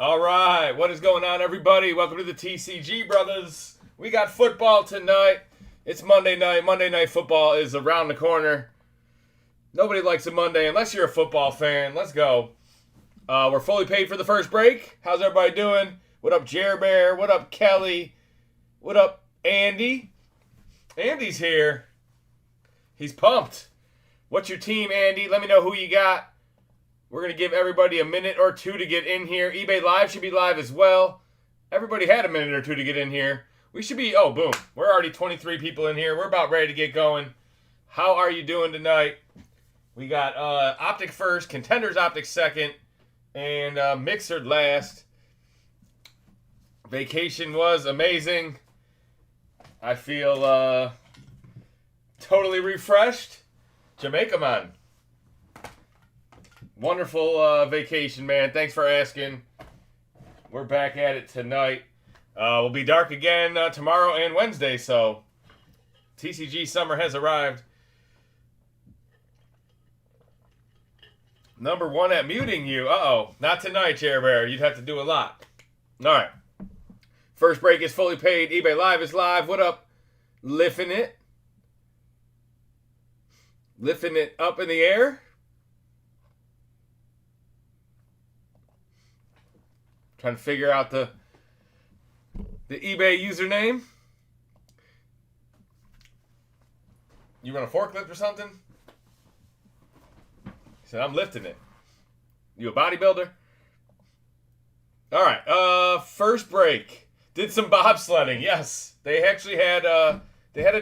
All right, what is going on, everybody? Welcome to the TCG Brothers. We got football tonight. It's Monday night. Monday Night Football is around the corner. Nobody likes a Monday unless you're a football fan. Let's go. We're fully paid for the first break. How's everybody doing? What up, Jer Bear? What up, Kelly? What up, Andy? Andy's here. He's pumped. What's your team, Andy? Let me know who you got. We're going to give everybody a minute or two to get in here. eBay Live should be live as well. Everybody had a minute or two to get in here. We should be, oh, boom. We're already 23 people in here. We're about ready to get going. How are you doing tonight? We got Optic first, Contenders Optic second, and Mixer last. Vacation was amazing. I feel totally refreshed. Jamaica, man. Wonderful vacation, man. Thanks for asking. We're back at it tonight. We'll be dark again tomorrow and Wednesday, so TCG summer has arrived. Number one at muting you. Uh-oh. Not tonight, Chair Bear. You'd have to do a lot. All right. First break is fully paid. eBay Live is live. What up? Lifting it. Lifting it up in the air. Trying to figure out the eBay username. You run a forklift or something? He said, I'm lifting it. You a bodybuilder? All right. First break. Did some bobsledding. Yes. They actually had a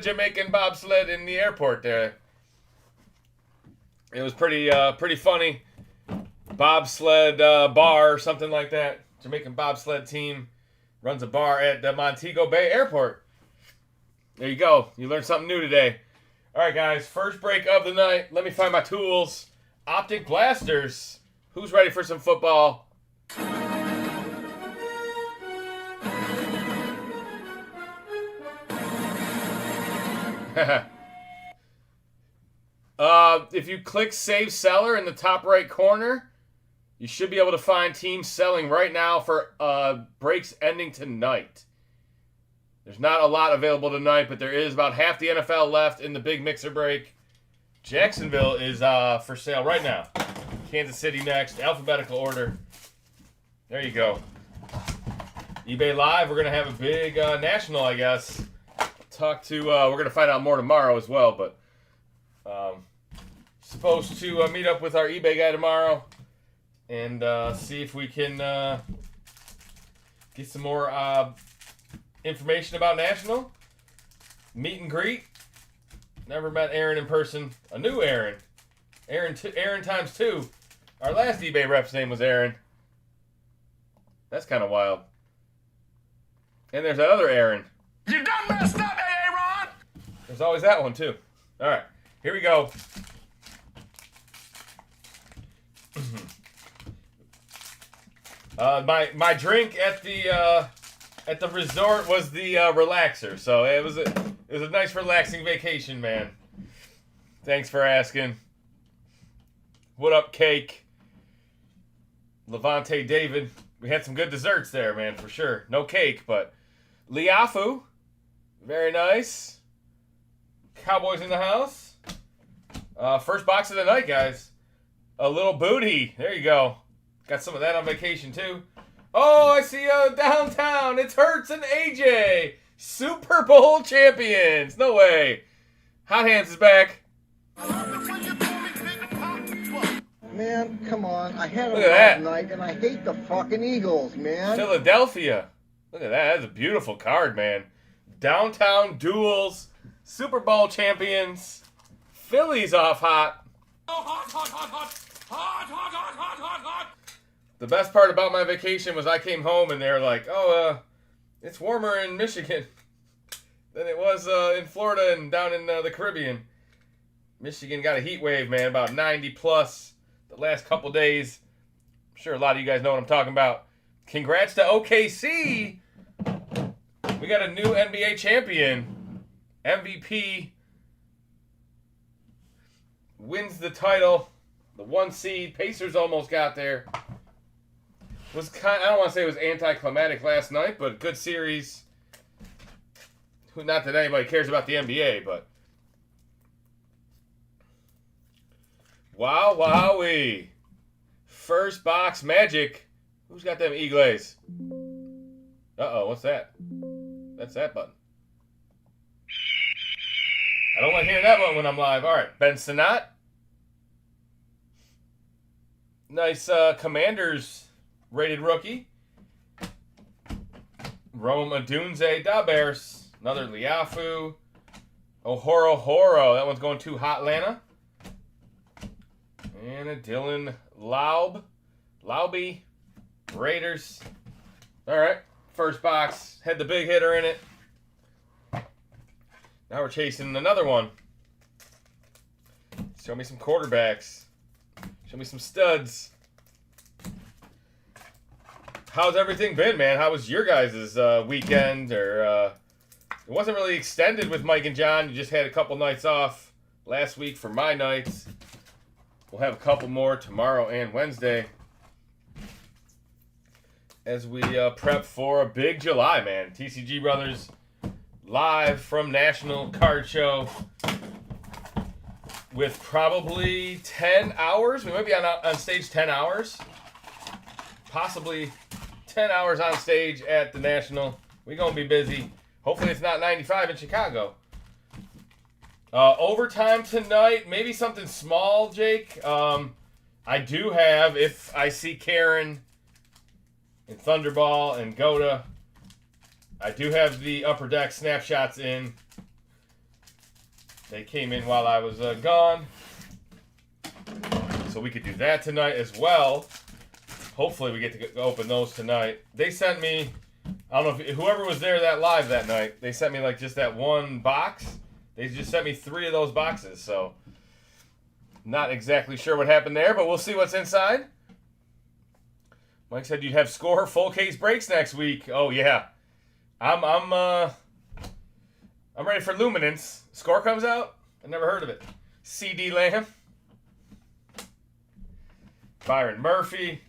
Jamaican bobsled in the airport there. It was pretty funny. Bobsled bar or something like that. Jamaican bobsled team runs a bar at the Montego Bay Airport. There you go. You learned something new today. All right, guys. First break of the night. Let me find my tools. Optic Blasters. Who's ready for some football? If you click Save Seller in the top right corner, you should be able to find teams selling right now for breaks ending tonight. There's not a lot available tonight, but there is about half the NFL left in the big mixer break. Jacksonville is for sale right now. Kansas City next, alphabetical order. There you go. eBay Live, we're going to have a big national, I guess. We're going to find out more tomorrow as well, but supposed to meet up with our eBay guy tomorrow and see if we can get some more information about National. Meet and greet. Never met Aaron in person. A new Aaron. Aaron times two. Our last eBay rep's name was Aaron. That's kind of wild. And there's that other Aaron. You done messed up, Aaron! There's always that one, too. All right. Here we go. My drink at the resort was the relaxer, so it was a nice relaxing vacation, man. Thanks for asking. What up, Cake? Levante David. We had some good desserts there, man, for sure. No cake, but Liafu. Very nice. Cowboys in the house. First box of the night, guys. A little booty. There you go. Got some of that on vacation, too. Oh, I see downtown. It's Hurts and AJ. Super Bowl champions. No way. Hot Hands is back. Man, come on. I had Look them at that. last night, and I hate the fucking Eagles, man. Philadelphia. Look at that. That's a beautiful card, man. Downtown duels. Super Bowl champions. Phillies off hot. The best part about my vacation was I came home and they're like, it's warmer in Michigan than it was in Florida and down in the Caribbean. Michigan got a heat wave, man, about 90 plus the last couple days. I'm sure a lot of you guys know what I'm talking about. Congrats to OKC. We got a new NBA champion. MVP wins the title. The 1 seed. Pacers almost got there. was kind. I don't want to say it was anticlimactic last night, but good series. Not that anybody cares about the NBA, but wow, wowee! First box Magic. Who's got them Eagles? Uh-oh, what's that? That's that button. I don't like hearing that one when I'm live. All right, Ben Sinnott. Nice Commanders rated rookie. Rome Odunze Dabers. Another Liafu. Horo. That one's going to Hotlanta. And a Dylan Laube. Raiders. All right. First box. Had the big hitter in it. Now we're chasing another one. Show me some quarterbacks. Show me some studs. How's everything been, man? How was your guys' weekend? Or it wasn't really extended with Mike and John. You just had a couple nights off last week for my nights. We'll have a couple more tomorrow and Wednesday as we prep for a big July, man. TCG Brothers live from National Card Show with probably 10 hours. We might be on stage 10 hours. Possibly 10 hours on stage at the National. We're going to be busy. Hopefully it's not 95 in Chicago. Overtime tonight. Maybe something small, Jake. I do have, if I see Karen and Thunderball and Goda, I do have the Upper Deck snapshots in. They came in while I was gone. So we could do that tonight as well. Hopefully we get to open those tonight. They sent me, I don't know if whoever was there that live that night, they sent me like just that one box. They just sent me 3 of those boxes. So not exactly sure what happened there, but we'll see what's inside. Mike said you'd have score full case breaks next week. Oh yeah. I'm ready for Luminance. Score comes out? I never heard of it. CD Lamb. Byron Murphy.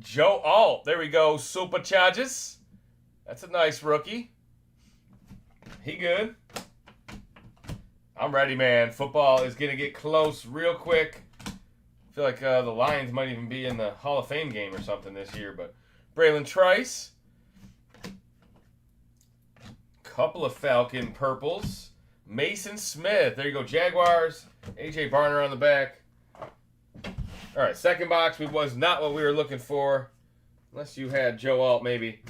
Joe Alt. There we go. Supercharges. That's a nice rookie. He good. I'm ready, man. Football is going to get close real quick. I feel like the Lions might even be in the Hall of Fame game or something this year. But Braylon Trice. Couple of Falcon purples. Mason Smith. There you go. Jaguars. AJ Barner on the back. All right, second box was not what we were looking for. Unless you had Joe Alt, maybe.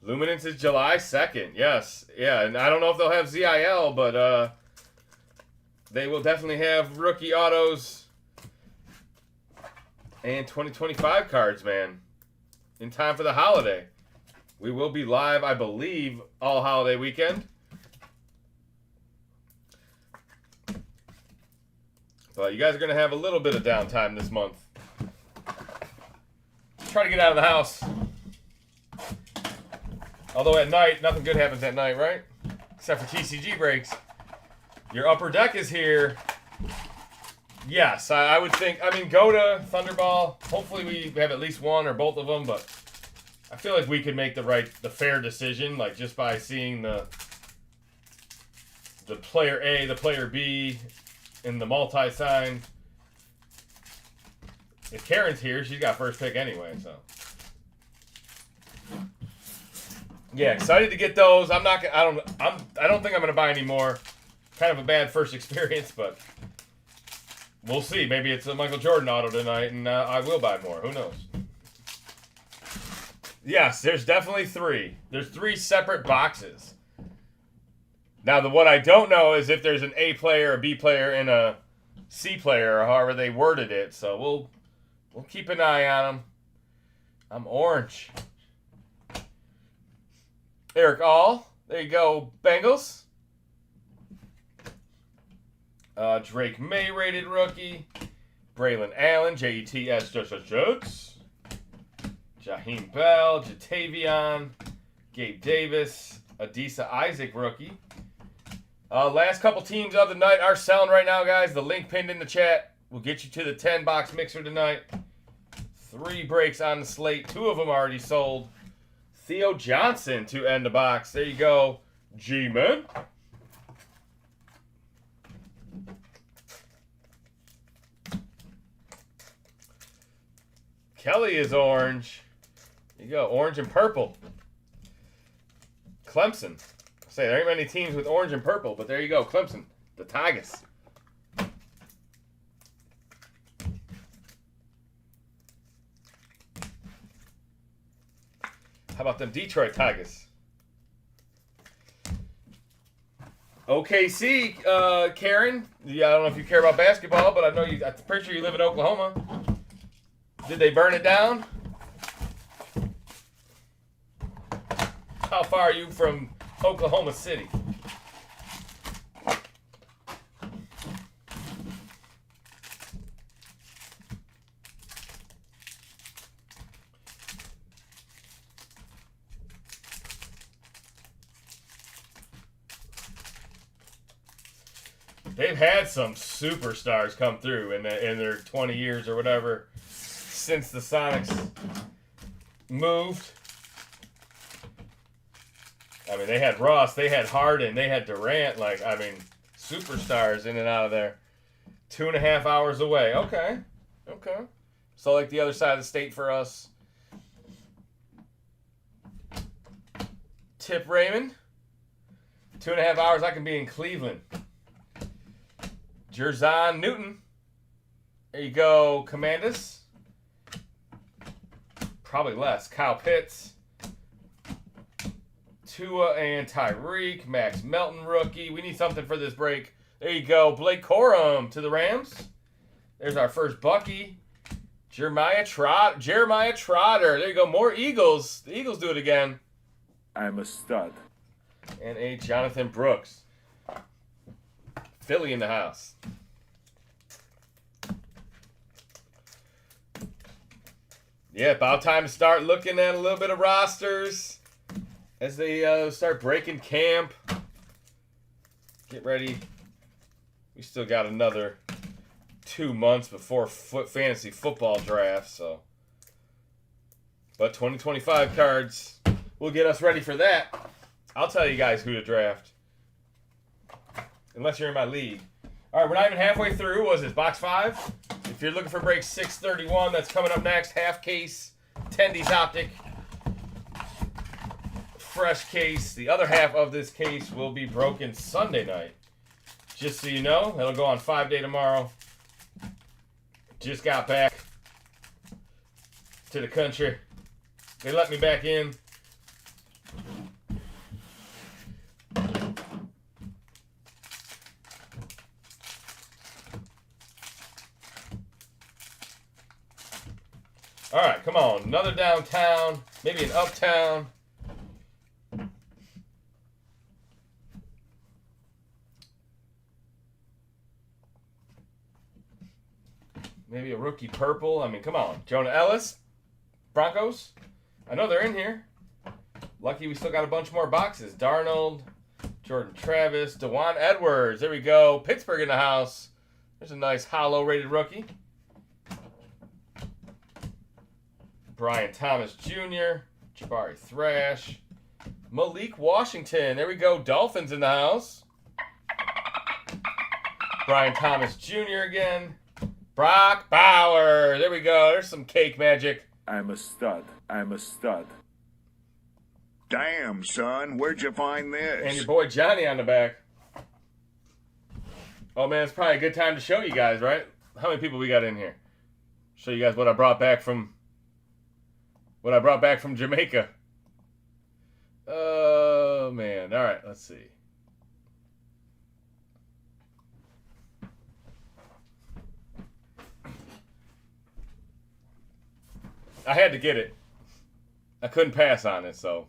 Luminance is July 2nd. Yes. Yeah, and I don't know if they'll have ZIL, but they will definitely have rookie autos and 2025 cards, man, in time for the holiday. We will be live, I believe, all holiday weekend. But you guys are going to have a little bit of downtime this month. Try to get out of the house. Although at night, nothing good happens at night, right? Except for TCG breaks. Your Upper Deck is here. Yes, I would think. I mean, Goda, Thunderball. Hopefully we have at least one or both of them, but I feel like we could make the fair decision, like just by seeing the player A, the player B, in the multi-sign. If Karen's here, she's got first pick anyway, so. Yeah, excited to get those. I don't think I'm gonna buy any more. Kind of a bad first experience, but we'll see. Maybe it's a Michael Jordan auto tonight, and I will buy more. Who knows? Yes, there's definitely 3. There's 3 separate boxes. Now, what I don't know is if there's an A player, a B player, and a C player, or however they worded it. So we'll keep an eye on them. I'm orange. Eric All. There you go, Bengals. Drake May rated rookie. Braylon Allen, JETS, Jets. Jaheim Bell, Jatavion. Gabe Davis. Adisa Isaac rookie. Last couple teams of the night are selling right now, guys. The link pinned in the chat We'll get you to the 10-box mixer tonight. 3 breaks on the slate. 2 of them already sold. Theo Johnson to end the box. There you go, G-Man. Kelly is orange. There you go, orange and purple. Clemson. Say there ain't many teams with orange and purple, but there you go, Clemson, the Tigers. How about them Detroit Tigers? OKC, Karen. Yeah, I don't know if you care about basketball, but I know you. I'm pretty sure you live in Oklahoma. Did they burn it down? How far are you from Oklahoma City? They've had some superstars come through in their 20 years or whatever since the Sonics moved. I mean, they had Ross, they had Harden, they had Durant. Like, I mean, superstars in and out of there. 2.5 hours away. Okay. Okay. So, like the other side of the state for us. Tip Raymond. 2.5 hours, I can be in Cleveland. Jerzon Newton. There you go, Commandus. Probably less. Kyle Pitts. Tua and Tyreek. Max Melton rookie. We need something for this break. There you go. Blake Corum to the Rams. There's our first Bucky. Jeremiah Trotter. There you go. More Eagles. The Eagles do it again. I'm a stud. And a Jonathan Brooks. Philly in the house. Yeah, about time to start looking at a little bit of rosters as they start breaking camp. Get ready. We still got another 2 months before fantasy football draft, so. But 2025 cards will get us ready for that. I'll tell you guys who to draft. Unless you're in my league. All right, we're not even halfway through. What is this, box 5? If you're looking for break 631, that's coming up next. Half case, Contenders Optic. Fresh case. The other half of this case will be broken Sunday night. Just so you know, it'll go on 5-day tomorrow. Just got back to the country. They let me back in. All right, come on. Another downtown, maybe an uptown. Maybe a rookie purple. I mean, come on. Jonah Ellis, Broncos. I know they're in here. Lucky we still got a bunch more boxes. Darnold, Jordan Travis, DeJuan Edwards. There we go. Pittsburgh in the house. There's a nice hollow rated rookie. Brian Thomas Jr., Jabari Thrash, Malik Washington. There we go. Dolphins in the house. Brian Thomas Jr. again. Brock Bauer. There we go. There's some cake magic. I'm a stud. I'm a stud. Damn, son, where'd you find this? And your boy Johnny on the back. Oh, man, it's probably a good time to show you guys, right? How many people we got in here? Show you guys what I brought back from Jamaica. Oh, man. All right, let's see. I had to get it. I couldn't pass on it, so.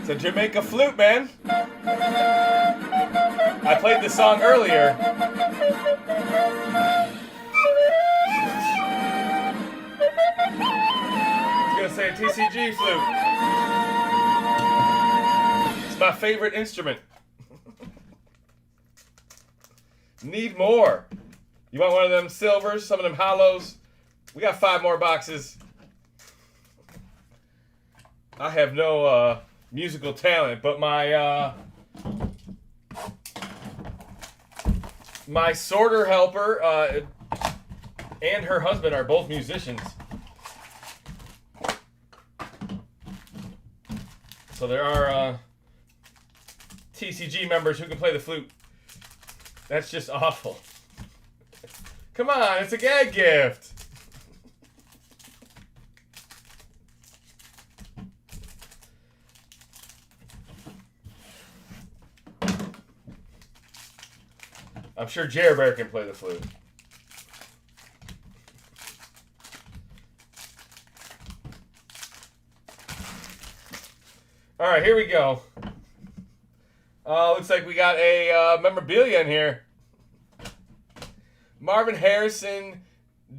It's a Jamaica flute, man. I played this song earlier. I was gonna say a TCG flute. my favorite instrument. Need more. You want one of them silvers, some of them hollows? We got 5 more boxes. I have no musical talent, but my sorter helper and her husband are both musicians. So there are TCG members who can play the flute. That's just awful. Come on, it's a gag gift. I'm sure Jer Bear can play the flute. All right, here we go. Looks like we got a memorabilia in here. Marvin Harrison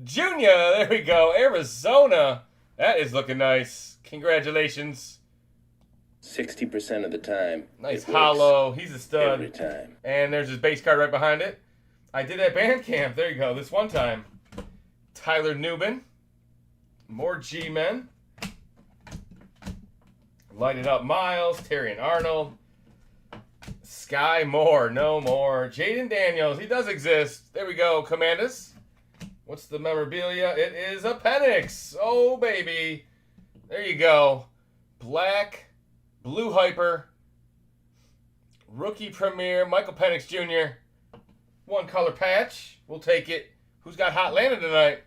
Jr. There we go. Arizona. That is looking nice. Congratulations. 60% of the time. Nice hollow. He's a stud. Every time. And there's his base card right behind it. I did at band camp. There you go. This one time. Tyler Newman. More G-Men. Light It Up Miles. Terry and Arnold. Sky Moore. No more. Jaden Daniels. He does exist. There we go. Commandus. What's the memorabilia? It is a Penix. Oh, baby. There you go. Black. Blue Hyper. Rookie Premier. Michael Penix Jr. One color patch. We'll take it. Who's got Hot Lana tonight?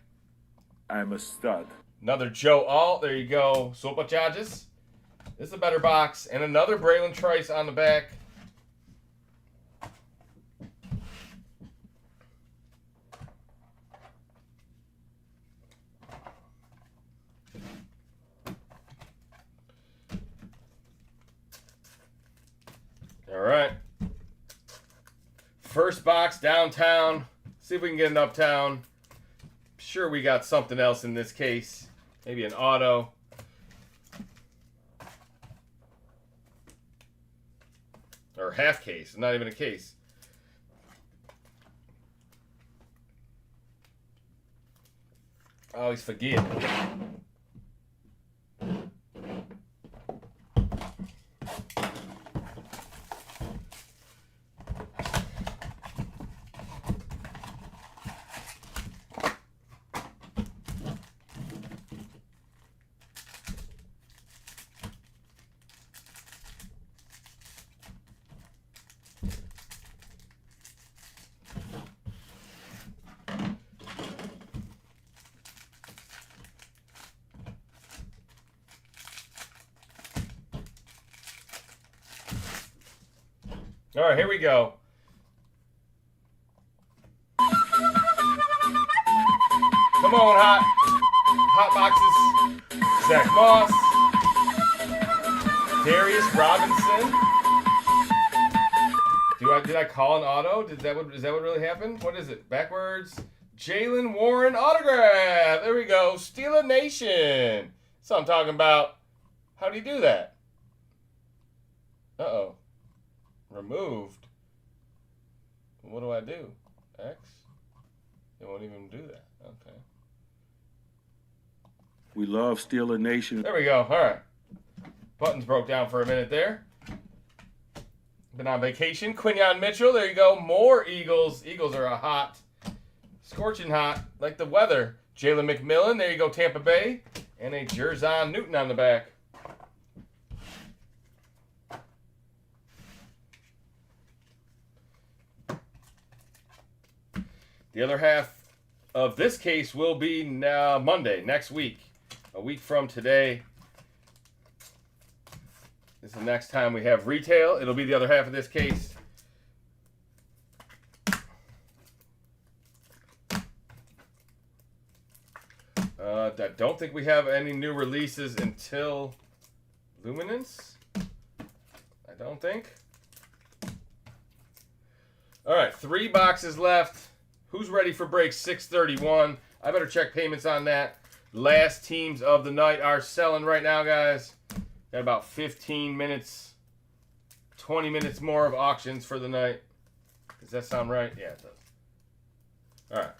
I'm a stud. Another Joe Alt. There you go. Sopa Charges. This is a better box. And another Braylon Trice on the back. All right. First box downtown. See if we can get an uptown. Sure, we got something else in this case. Maybe an auto. Or half case. Not even a case. I always forget. All right, here we go. Come on, hot boxes. Zach Moss, Darius Robinson. Did I call an auto? Is that what really happened? What is it? Backwards. Jalen Warren autograph. There we go. Steelers Nation. That's what I'm talking about. How do you do that? Uh-oh. Removed. What do I do? X? It won't even do that. Okay. We love Steeler Nation. There we go. All right. Buttons broke down for a minute there. Been on vacation. Quinyon Mitchell. There you go. More Eagles. Eagles are a hot. Scorching hot. Like the weather. Jalen McMillan. There you go. Tampa Bay. And a Jerzon Newton on the back. The other half of this case will be now Monday, next week. A week from today. This is the next time we have retail. It'll be the other half of this case. I don't think we have any new releases until Luminance. I don't think. All right, 3 boxes left. Who's ready for break 631? I better check payments on that. Last teams of the night are selling right now, guys. Got about 15 minutes 20 minutes more of auctions for the night. Does that sound right? Yeah, it does. All right.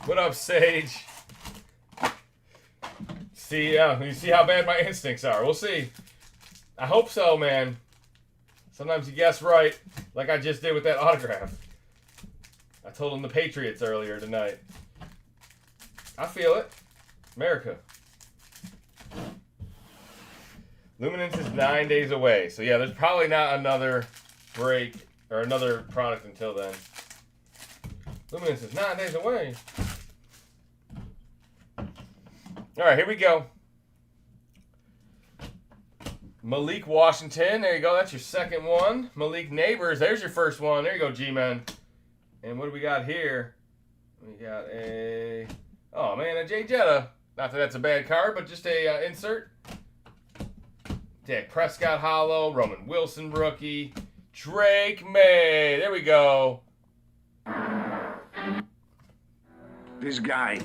What up, Sage? See, you see how bad my instincts are. We'll see. I hope so, man. Sometimes you guess right, like I just did with that autograph. I told him the Patriots earlier tonight. I feel it. America. Luminance is 9 days away. So, yeah, there's probably not another break or another product until then. Luminance is 9 days away. All right, here we go. Malik Washington. There you go. That's your second one. Malik Neighbors. There's your first one. There you go, G-Man. And what do we got here? We got a... Oh, man, a Jay Jetta. Not that that's a bad card, but just a insert. Dak Prescott Hollow. Roman Wilson rookie. Drake May. There we go. This guy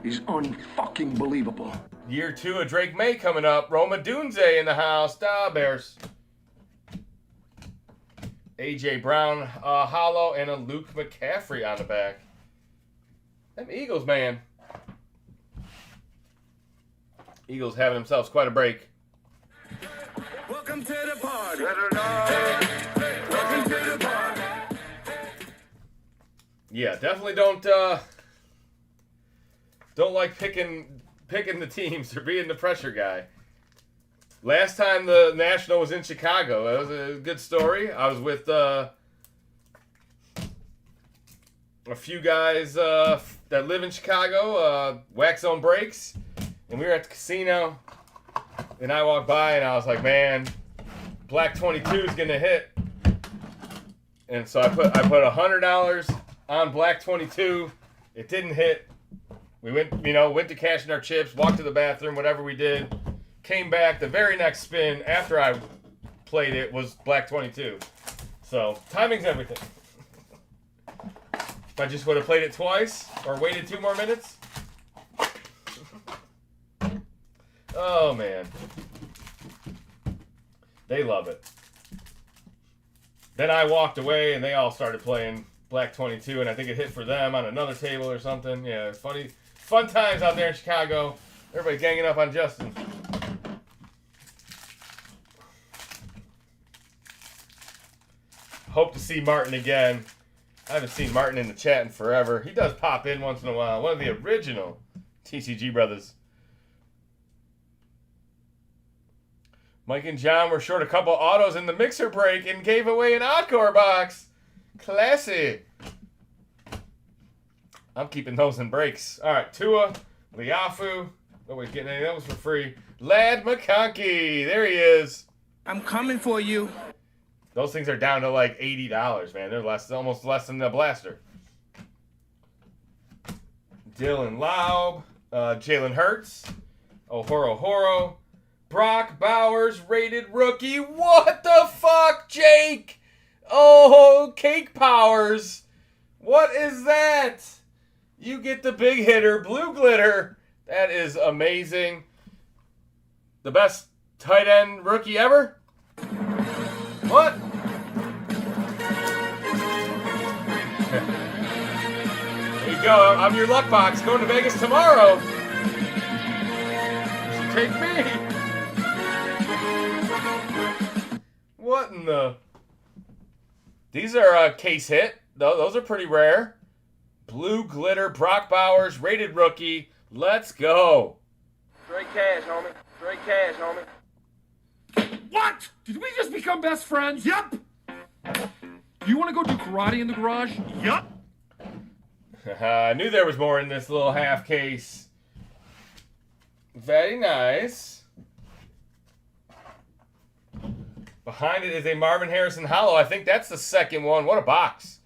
is unfucking believable. Year 2 of Drake May coming up. Roma Dunze in the house. Bears. A.J. Brown hollow and a Luke McCaffrey on the back. Them Eagles, man. Eagles having themselves quite a break. Welcome to the party. Welcome to the party. Yeah, definitely don't like picking the teams or being the pressure guy. Last time the National was in Chicago, that was a good story. I was with a few guys that live in Chicago, Wax Zone Breaks, and we were at the casino, and I walked by and I was like, man, Black 22 is gonna hit. And so I put $100 on Black 22. It didn't hit. We went to cash in our chips, walked to the bathroom, whatever we did. Came back. The very next spin after I played it was Black 22. So, timing's everything. If I just would have played it twice or waited 2 more minutes. Oh, man. They love it. Then I walked away and they all started playing Black 22, and I think it hit for them on another table or something. Yeah, it's funny. Fun times out there in Chicago. Everybody ganging up on Justin. Hope to see Martin again. I haven't seen Martin in the chat in forever. He does pop in once in a while. One of the original TCG brothers. Mike and John were short a couple autos in the mixer break and gave away an Encore box. Classy. I'm keeping those in breaks. All right, Tua, Liafu. Nobody's getting any of those for free. Lad McConkey. There he is. I'm coming for you. Those things are down to like $80, man. They're almost less than the blaster. Dylan Laub, Jalen Hurts, Horo, Brock Bowers, rated rookie. What the fuck, Jake? Oh, Cake Powers. What is that? You get the big hitter, blue glitter. That is amazing. The best tight end rookie ever? What? There you go. I'm your luck box. Going to Vegas tomorrow. You should take me. What in the... These are a case hit. Those are pretty rare. Blue glitter, Brock Bowers, rated rookie. Let's go. Straight cash, homie. Straight cash, homie. What? Did we just become best friends? Yup. You want to go do karate in the garage? Yup. I knew there was more in this little half case. Very nice. Behind it is a Marvin Harrison Hollow. I think that's the second one. What a box.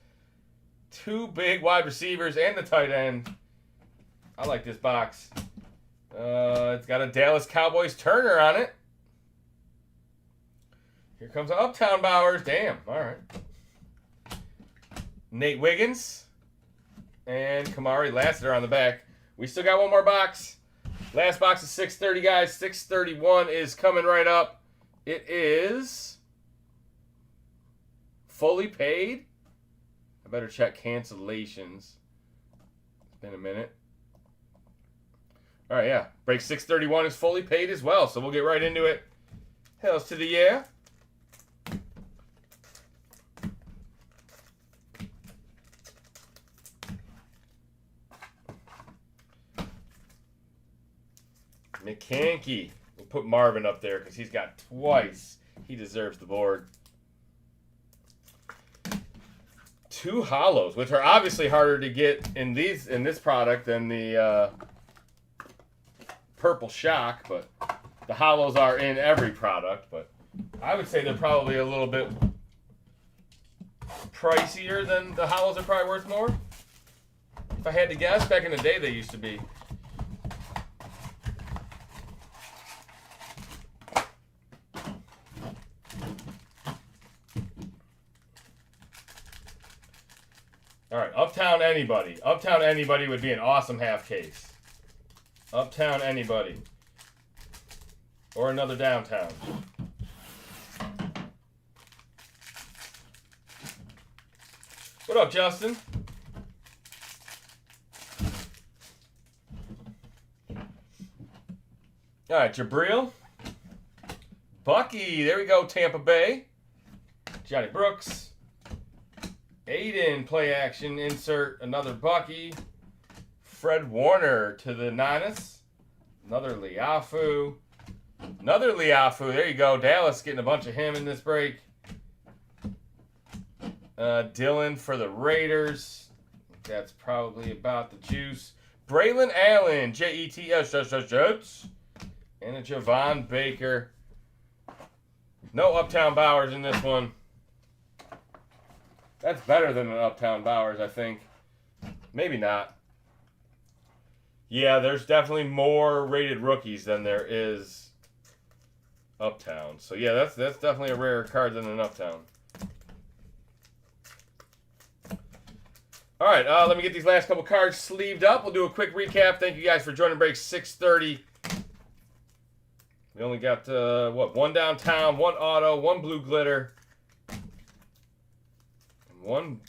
2 big wide receivers and the tight end. I like this box. It's got a Dallas Cowboys Turner on it. Here comes Uptown Bowers. Damn. All right. Nate Wiggins. And Kamari Lassiter on the back. We still got one more box. Last box is 630, guys. 631 is coming right up. It is fully paid. I better check cancellations. It's been a minute. All right, yeah. Break 631 is fully paid as well, so we'll get right into it. Hells to the yeah. McCankey. We'll put Marvin up there because he's got twice. He deserves the board. 2 hollows, which are obviously harder to get in this product than the Purple Shock, but the hollows are in every product. But I would say they're probably a little bit pricier than the hollows are probably worth more. If I had to guess, back in the day they used to be. All right, Uptown Anybody. Uptown Anybody would be an awesome half case. Uptown Anybody. Or another downtown. What up, Justin? All right, Jabril. Bucky. There we go, Tampa Bay. Johnny Brooks. Aiden, play action, insert another Bucky. Fred Warner to the Niners. Another Liafu. Another Liafu. There you go. Dallas getting a bunch of him in this break. Dylan for the Raiders. That's probably about the juice. Braylon Allen, Jets. And a Javon Baker. No Uptown Bowers in this one. That's better than an Uptown Bowers, I think. Maybe not. Yeah, there's definitely more rated rookies than there is Uptown. So yeah, that's definitely a rarer card than an Uptown. All right, let me get these last couple cards sleeved up. We'll do a quick recap. Thank you guys for joining break 630. We only got, one downtown, one auto, one blue glitter, and 1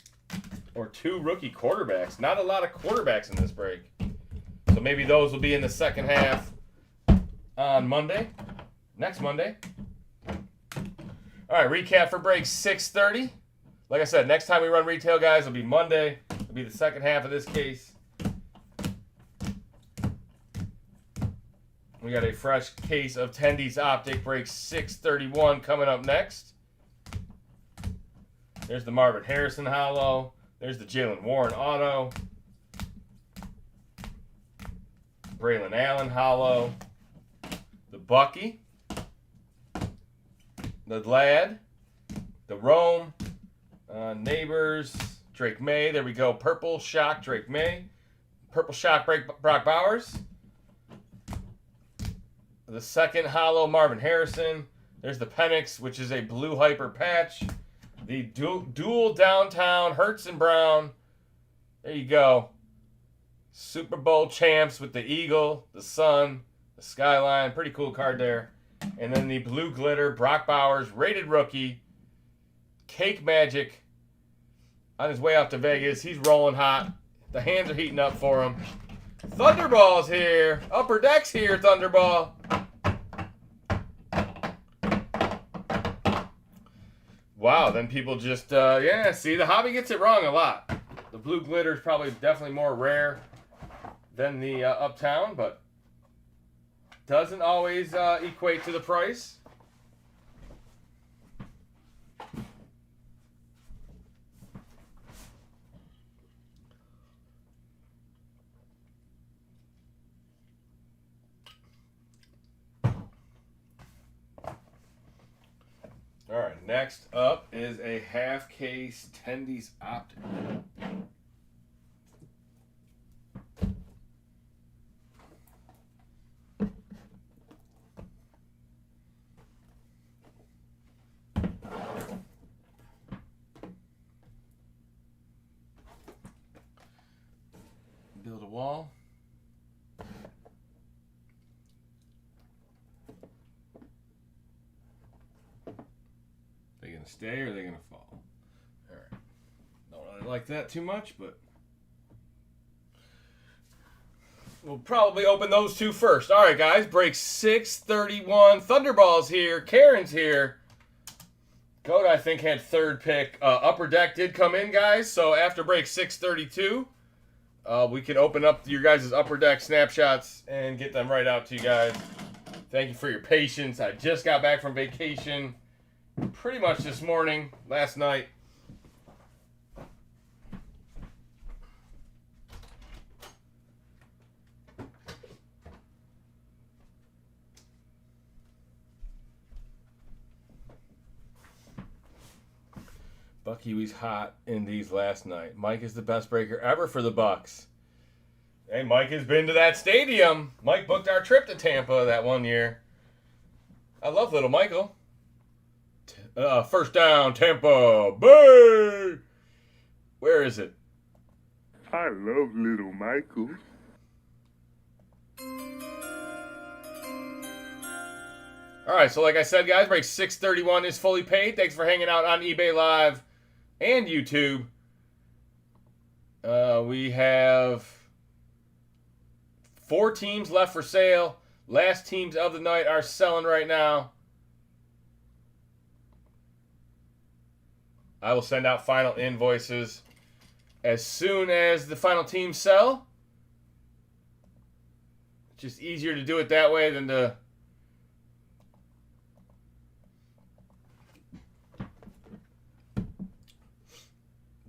or 2 rookie quarterbacks. Not a lot of quarterbacks in this break. So maybe those will be in the second half on Monday, next Monday. All right, recap for break 630. Like I said, next time we run retail, guys, will be Monday. It'll be the second half of this case. We got a fresh case of Contenders Optic break 631 coming up next. There's the Marvin Harrison Hollow. There's the Jalen Warren Auto. Braylon Allen Hollow. The Bucky. The Lad. The Rome. Neighbors. Drake May. There we go. Purple Shock Drake May. Purple Shock Brock Bowers. The second hollow, Marvin Harrison. There's the Penix, which is a blue hyper patch. The dual downtown, Hurts and Brown. There you go. Super Bowl champs with the eagle, the sun, the skyline. Pretty cool card there. And then the blue glitter, Brock Bowers, rated rookie. Cake Magic on his way out to Vegas. He's rolling hot. The hands are heating up for him. Thunderball's here. Upper Deck's here, Thunderball. Wow, then people just, yeah, see, the hobby gets it wrong a lot. The blue glitter is probably definitely more rare than the Uptown, but doesn't always equate to the price. All right, next up is a half case Contenders Optic. to stay or are they going to fall? All right. Don't really like that too much, but we'll probably open those two first. All right, guys. Break 631. Thunderball's here. Karen's here. Goat, I think, had third pick. Upper Deck did come in, guys. So after break 632, we can open up your guys' Upper Deck snapshots and get them right out to you guys. Thank you for your patience. I just got back from vacation pretty much this morning, last night. Buck Huey's hot in these last night. Mike is the best breaker ever for the Bucks. Hey, Mike has been to that stadium. Mike booked our trip to Tampa that one year. I love little Michael. First down, Tampa Bay. Where is it? I love little Michael. All right, so like I said, guys, break 631 is fully paid. Thanks for hanging out on eBay Live and YouTube. We have 4 teams left for sale. Last teams of the night are selling right now. I will send out final invoices as soon as the final teams sell. It's just easier to do it that way than to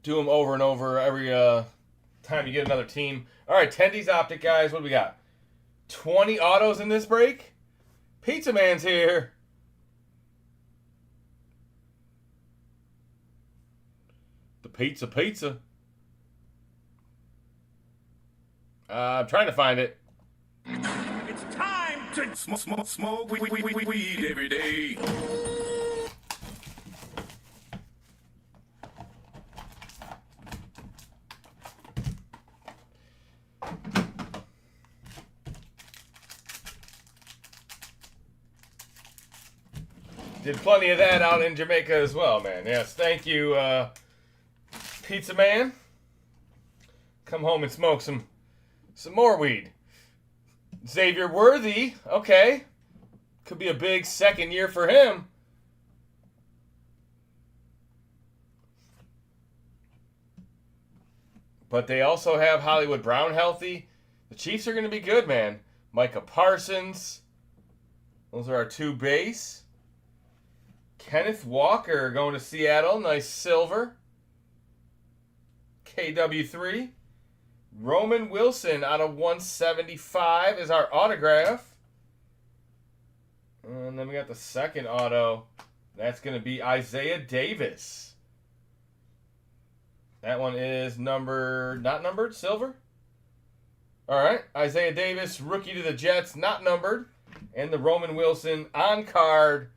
do them over and over every time you get another team. All right, Contenders Optic, guys. What do we got? 20 autos in this break? Pizza Man's here. The pizza. I'm trying to find it. It's time to smoke weed every day. Did plenty of that out in Jamaica as well, man. Yes, thank you, Pizza Man. Come home and smoke some more weed. Xavier Worthy, okay. Could be a big second year for him. But they also have Hollywood Brown healthy. The Chiefs are going to be good, man. Micah Parsons. Those are our 2 base. Kenneth Walker going to Seattle. Nice silver. KW3. Roman Wilson out of 175 is our autograph. And then we got the second auto. That's going to be Isaiah Davis. That one is not numbered, silver. All right, Isaiah Davis, rookie to the Jets, not numbered. And the Roman Wilson on card.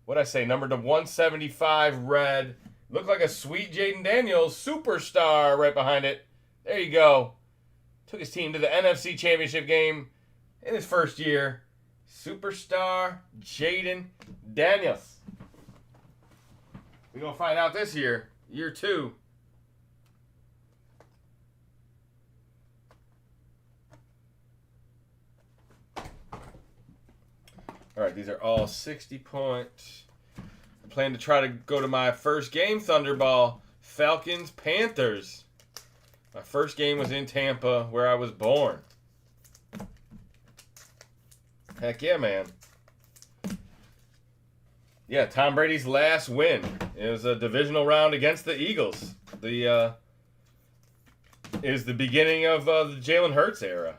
What'd I say? Numbered to 175 red. Looked like a sweet Jaden Daniels superstar right behind it. There you go. Took his team to the NFC Championship game in his first year. Superstar Jaden Daniels. We're going to find out this year. Year 2. All right, these are all 60 points. I plan to try to go to my first game, Thunderball. Falcons, Panthers. My first game was in Tampa, where I was born. Heck yeah, man. Yeah, Tom Brady's last win. It was a divisional round against the Eagles. It was the beginning of the Jalen Hurts era.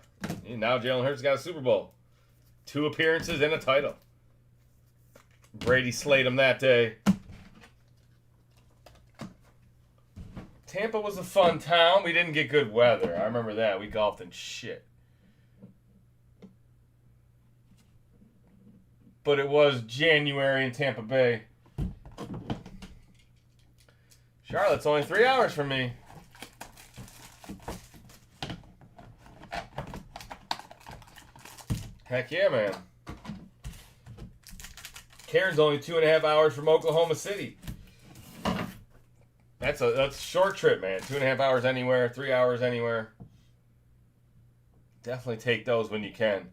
And now Jalen Hurts got a Super Bowl. 2 appearances and a title. Brady slayed him that day. Tampa was a fun town. We didn't get good weather. I remember that. We golfed in shit. But it was January in Tampa Bay. Charlotte's only 3 hours from me. Heck yeah, man. Karen's only 2.5 hours from Oklahoma City. That's a short trip, man. 2.5 hours anywhere, 3 hours anywhere. Definitely take those when you can.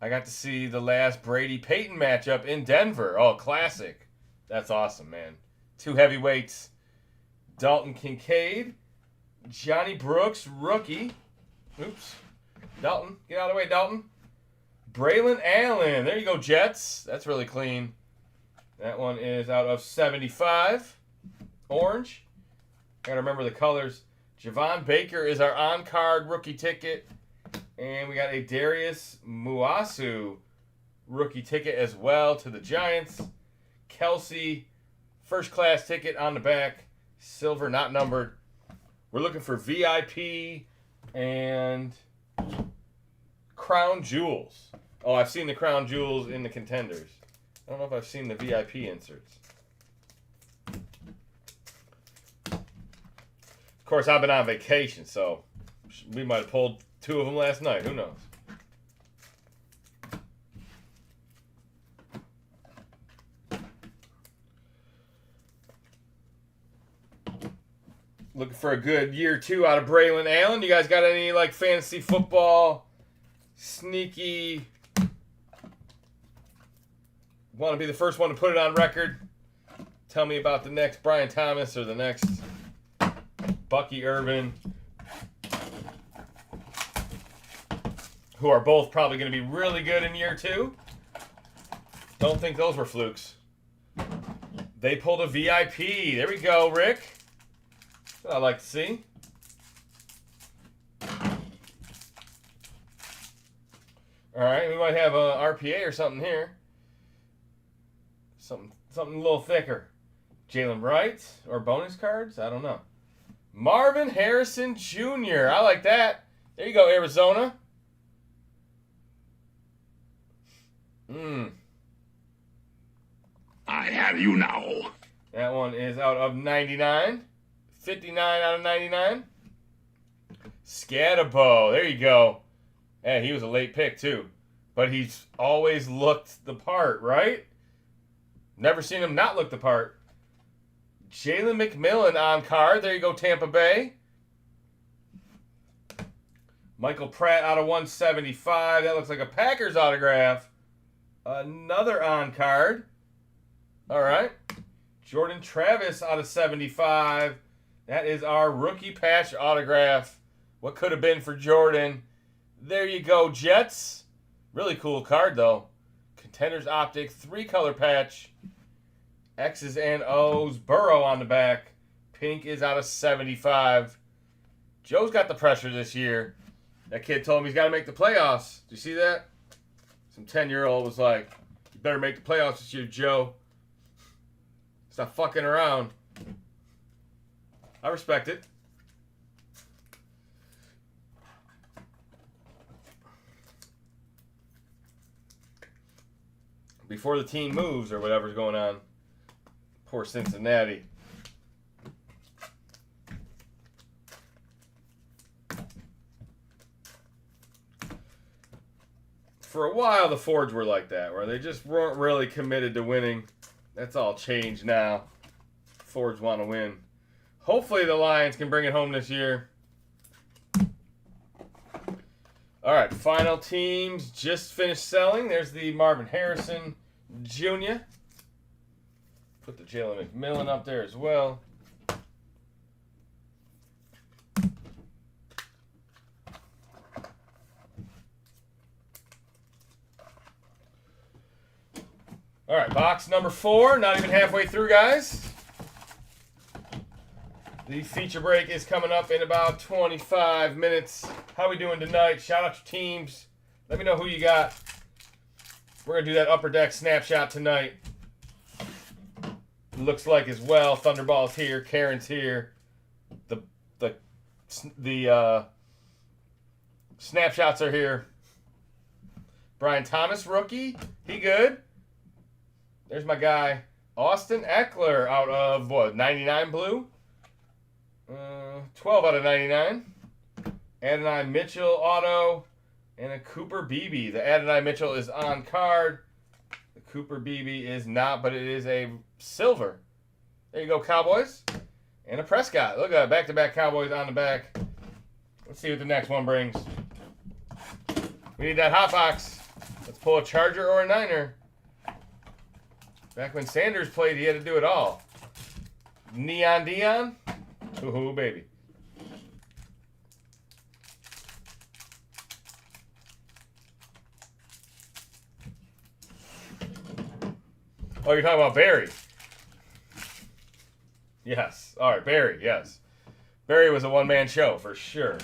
I got to see the last Brady-Peyton matchup in Denver. Oh, classic. That's awesome, man. 2 heavyweights. Dalton Kincaid. Johnny Brooks, rookie. Oops. Dalton, get out of the way, Dalton. Braylon Allen. There you go, Jets. That's really clean. That one is out of 75. Orange. Gotta remember the colors. Javon Baker is our on-card rookie ticket. And we got a Darius Muasu rookie ticket as well to the Giants. Kelsey, first-class ticket on the back. Silver, not numbered. We're looking for VIP and Crown Jewels. Oh, I've seen the Crown Jewels in the Contenders. I don't know if I've seen the VIP inserts. Of course, I've been on vacation, so we might have pulled 2 of them last night. Who knows? Looking for a good year 2 out of Braylon Allen. You guys got any like fantasy football, sneaky? Want to be the first one to put it on record? Tell me about the next Brian Thomas or the next Bucky Irvin, who are both probably going to be really good in year 2. Don't think those were flukes. They pulled a VIP. There we go, Rick. That's what I like to see. All right, we might have a RPA or something here. Something a little thicker. Jalen Wright or bonus cards? I don't know. Marvin Harrison Jr. I like that. There you go, Arizona. I have you now. That one is out of 99. 59 out of 99. Scatterbo. There you go. Yeah, he was a late pick, too. But he's always looked the part, right? Never seen him not look the part. Jalen McMillan on card. There you go, Tampa Bay. Michael Pratt out of 175. That looks like a Packers autograph. Another on card. All right. Jordan Travis out of 75. That is our rookie patch autograph. What could have been for Jordan. There you go, Jets. Really cool card, though. Contenders Optic, 3-color patch. X's and O's. Burrow on the back. Pink is out of 75. Joe's got the pressure this year. That kid told him he's got to make the playoffs. Do you see that? Some 10-year-old was like, you better make the playoffs this year, Joe. Stop fucking around. I respect it. Before the team moves or whatever's going on. Poor Cincinnati. For a while, the Fords were like that, where they just weren't really committed to winning. That's all changed now. Fords want to win. Hopefully the Lions can bring it home this year. All right, final teams just finished selling. There's the Marvin Harrison Jr. Put the Jalen McMillan up there as well. All right, box number 4. Not even halfway through, guys. The feature break is coming up in about 25 minutes. How we doing tonight? Shout out your teams. Let me know who you got. We're going to do that upper deck snapshot tonight. Looks like as well. Thunderball's here. Karen's here. The snapshots are here. Brian Thomas, rookie. He good. There's my guy. Austin Eckler out of, what, 99 blue? 12 out of 99. Adonai Mitchell auto. And a Cooper Beebe. The Adonai Mitchell is on card. The Cooper Beebe is not, but it is a silver. There you go, Cowboys. And a Prescott. Look at that. Back-to-back Cowboys on the back. Let's see what the next one brings. We need that hot box. Let's pull a Charger or a Niner. Back when Sanders played, he had to do it all. Neon Dion. Ooh, baby. Oh, you're talking about Barry. Yes. All right, Barry, yes. Barry was a one-man show for sure.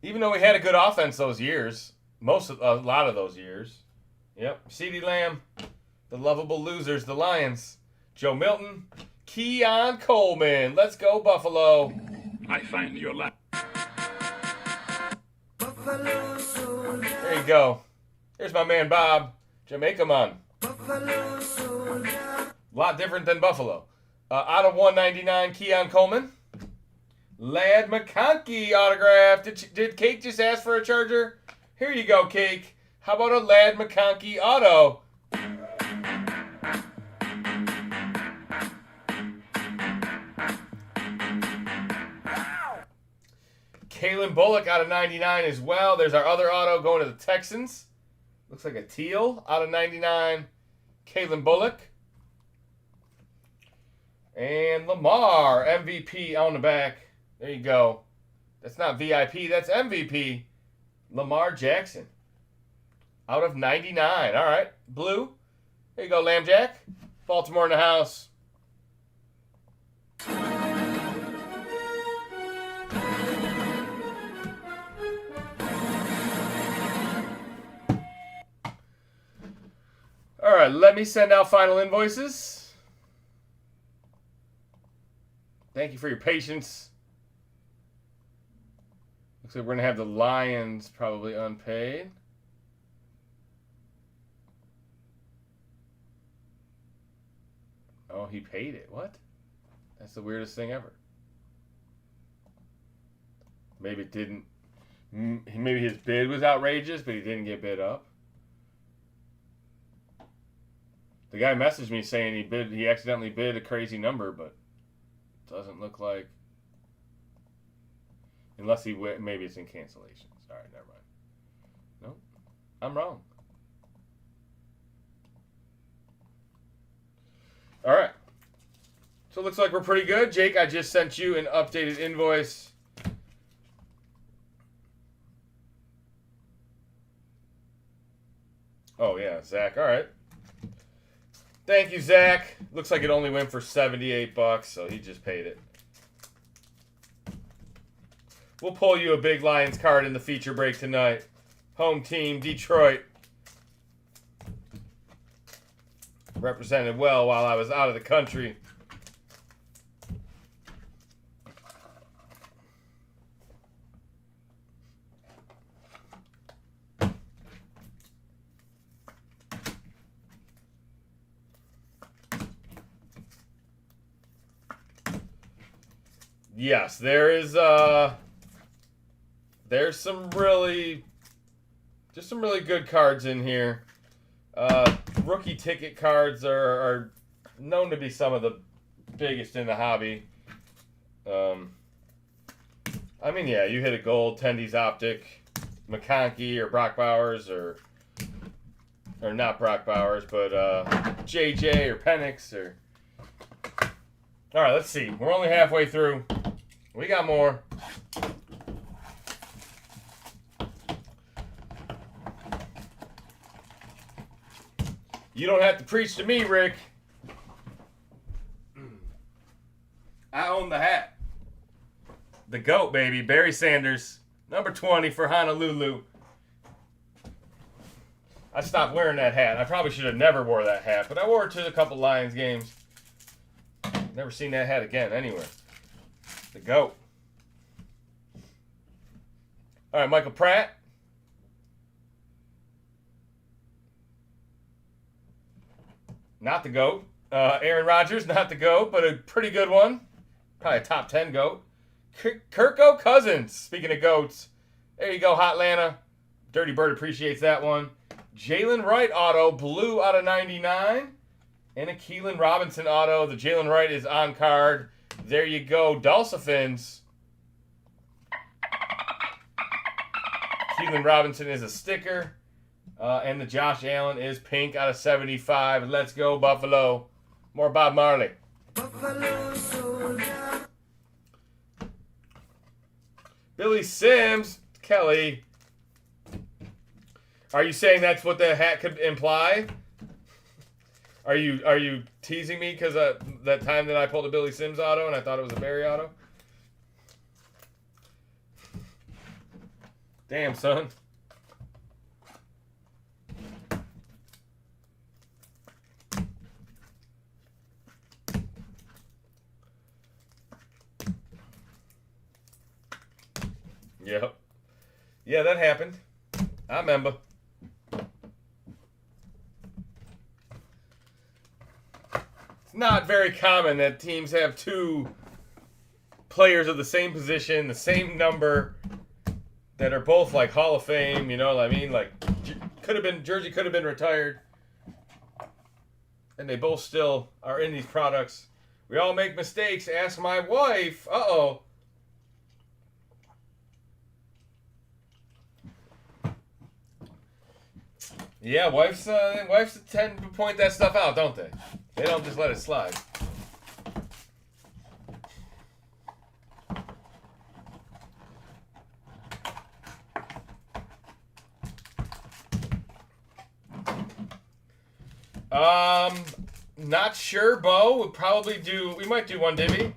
Even though we had a good offense those years, a lot of those years. Yep. CeeDee Lamb, the lovable losers, the Lions. Joe Milton, Keon Coleman. Let's go, Buffalo. I find your life. There you go. There's my man Bob. Jamaica man. A lot different than Buffalo. Out of 199, Keon Coleman. Lad McConkey autograph. Did Cake just ask for a Charger? Here you go, Cake. How about a Lad McConkey auto? Kalen Bullock out of 99 as well. There's our other auto going to the Texans. Looks like a teal out of 99. Kalen Bullock. And Lamar, MVP on the back. There you go. That's not VIP, that's MVP. Lamar Jackson. Out of 99. All right. Blue. There you go, Lambjack. Baltimore in the house. All right, let me send out final invoices. Thank you for your patience. Looks like we're going to have the Lions probably unpaid. Oh, he paid it. What? That's the weirdest thing ever. Maybe it didn't. Maybe his bid was outrageous, but he didn't get bid up. The guy messaged me saying he accidentally bid a crazy number, but it doesn't look like. Unless maybe it's in cancellations. All right, never mind. Nope, I'm wrong. All right. So it looks like we're pretty good. Jake, I just sent you an updated invoice. Oh, yeah, Zach. All right. Thank you, Zach. Looks like it only went for $78, so he just paid it. We'll pull you a big Lions card in the feature break tonight. Home team, Detroit. Represented well while I was out of the country. Yes, there's some really good cards in here. Rookie ticket cards are known to be some of the biggest in the hobby. I mean, yeah, you hit a gold, Contenders Optic, McConkey or Brock Bowers or not Brock Bowers, but JJ or Penix or. All right, let's see. We're only halfway through. We got more. You don't have to preach to me, Rick. I own the hat. The GOAT, baby. Barry Sanders. Number 20 for Honolulu. I stopped wearing that hat. I probably should have never wore that hat, but I wore it to a couple Lions games. Never seen that hat again anywhere. The GOAT. All right, Michael Pratt. Not the GOAT. Aaron Rodgers, not the GOAT, but a pretty good one. Probably a top 10 GOAT. Kirko Cousins. Speaking of GOATs. There you go, Hotlanta. Dirty Bird appreciates that one. Jalen Wright auto, blue out of 99. And a Keelan Robinson auto. The Jalen Wright is on card. There you go, Dulcifins. Keelan Robinson is a sticker. And the Josh Allen is pink out of 75. Let's go, Buffalo. More Bob Marley. Billy Sims. Kelly. Are you saying that's what the hat could imply? Are you teasing me because that time that I pulled a Billy Sims auto and I thought it was a Barry auto? Damn, son. Yep. Yeah, that happened. I remember. It's not very common that teams have two players of the same position, the same number, that are both like Hall of Fame, you know what I mean? Like, Jersey could have been retired. And they both still are in these products. We all make mistakes. Ask my wife. Uh-oh. Yeah, wives tend to point that stuff out, don't they? They don't just let it slide. Not sure, Bo. We might do one divvy.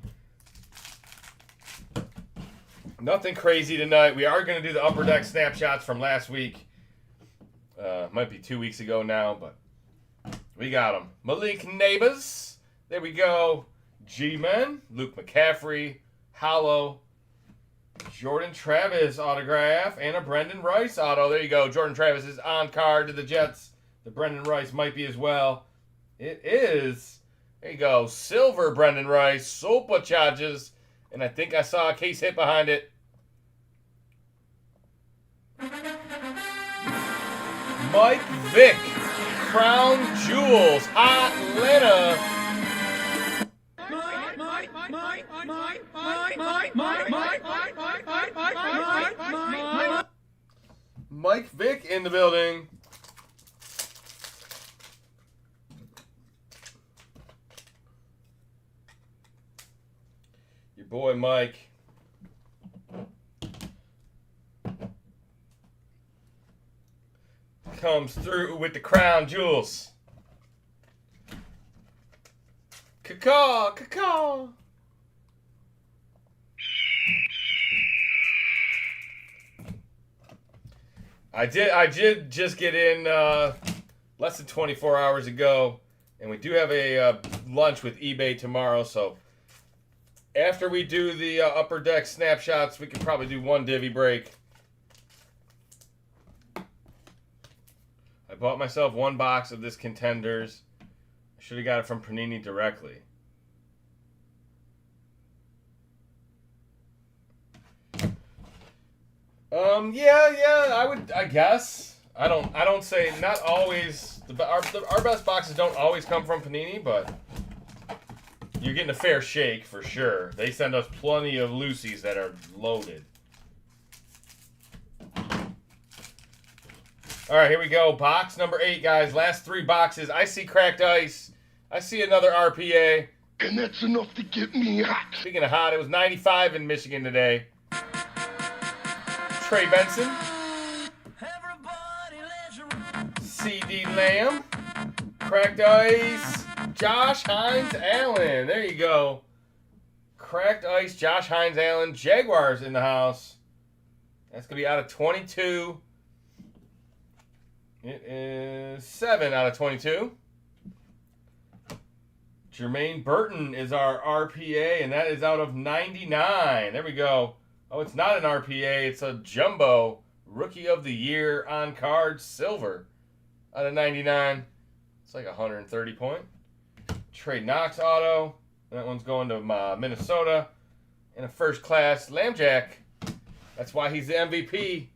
Nothing crazy tonight. We are going to do the upper deck snapshots from last week. Might be 2 weeks ago now, but we got them. Malik Neighbors. There we go. G-Men. Luke McCaffrey. Hollow. Jordan Travis autograph. And a Brendan Rice auto. There you go. Jordan Travis is on card to the Jets. The Brendan Rice might be as well. It is. There you go. Silver Brendan Rice. Supercharges. And I think I saw a case hit behind it. Mike Vick. Crown Jewels. Atlanta. Mike Vick in the building. Your boy Mike. Comes through with the crown jewels. Caw, caw. I did just get in less than 24 hours ago, and we do have a lunch with eBay tomorrow, so after we do the upper deck snapshots, we can probably do one divvy break. I bought myself one box of this Contenders. I should have got it from Panini directly. I guess. I don't say, not always, our best boxes don't always come from Panini, but you're getting a fair shake for sure. They send us plenty of Lucy's that are loaded. All right, here we go. Box number 8, guys. Last 3 boxes. I see cracked ice. I see another RPA. And that's enough to get me hot. Speaking of hot, it was 95 in Michigan today. Trey Benson. CD Lamb. Cracked ice. Josh Hines Allen. There you go. Cracked ice. Josh Hines Allen. Jaguars in the house. That's going to be out of 22. It is 7 out of 22. Jermaine Burton is our RPA, and that is out of 99. There we go. Oh, it's not an RPA. It's a Jumbo Rookie of the Year on card silver out of 99. It's like 130 point. Trey Knox auto. That one's going to Minnesota. And a first class Lambjack. That's why he's the MVP.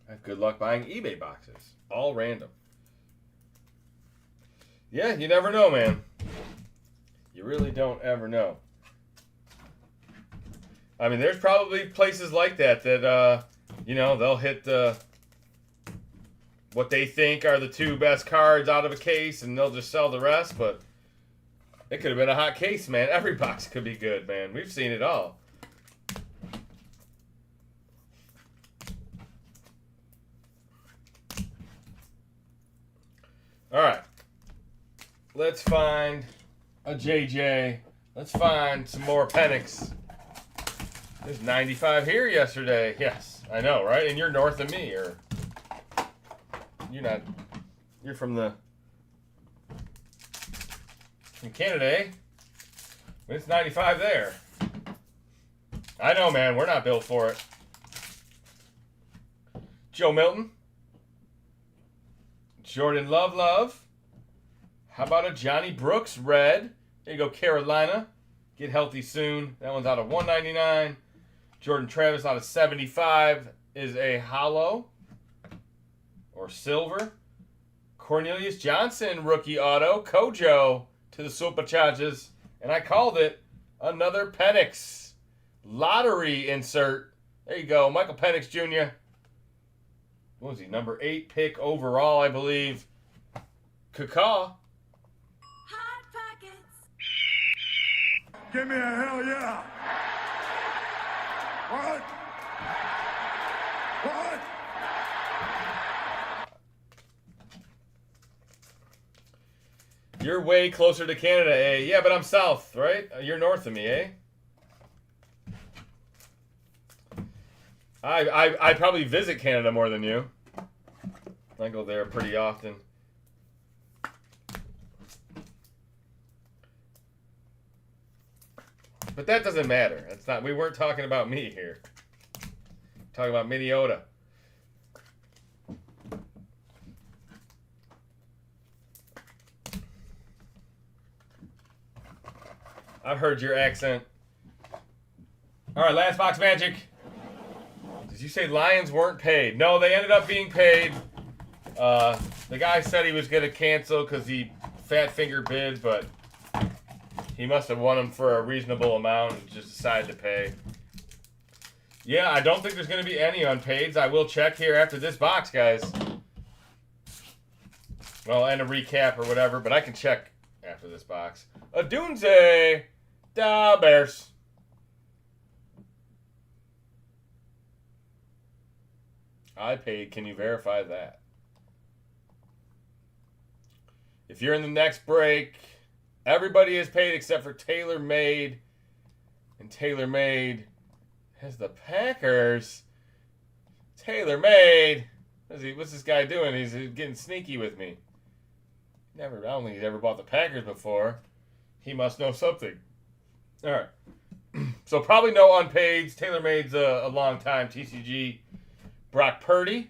I have good luck buying eBay boxes. All random. Yeah, you never know, man. You really don't ever know. I mean, there's probably places like that you know, they'll hit what they think are the 2 best cards out of a case, and they'll just sell the rest, but it could have been a hot case, man. Every box could be good, man. We've seen it all. All right. Let's find a JJ. Let's find some more Penix. There's 95 here yesterday. Yes, I know, right? And you're north of me, or you're not. You're from Canada, eh? It's 95 there. I know, man. We're not built for it. Joe Milton. Jordan Love. How about a Johnny Brooks red? There you go, Carolina. Get healthy soon. That one's out of 199. Jordan Travis out of 75 is a hollow or silver. Cornelius Johnson rookie auto. Kojo to the Superchargers. And I called it another Penix lottery insert. There you go, Michael Penix Jr. What was he? Number 8 pick overall, I believe. Kaka. Hot Pockets. Give me a hell yeah. What? What? You're way closer to Canada, eh? Yeah, but I'm south, right? You're north of me, eh? I probably visit Canada more than you. I go there pretty often. But that doesn't matter. That's not. We weren't talking about me here. We're talking about Minnesota. I've heard your accent. All right, last box magic. Did you say Lions weren't paid? No, they ended up being paid. The guy said he was going to cancel because he fat finger bid, but he must have won them for a reasonable amount and just decided to pay. Yeah, I don't think there's going to be any unpaids. I will check here after this box, guys. Well, and a recap or whatever, but I can check after this box. A Dunze. Da Bears. I paid. Can you verify that? If you're in the next break, everybody is paid except for TaylorMade. And TaylorMade has the Packers. TaylorMade. What's this guy doing? He's getting sneaky with me. I don't think he's ever bought the Packers before. He must know something. All right. So probably no unpaids. TaylorMade's a long time TCG. Brock Purdy.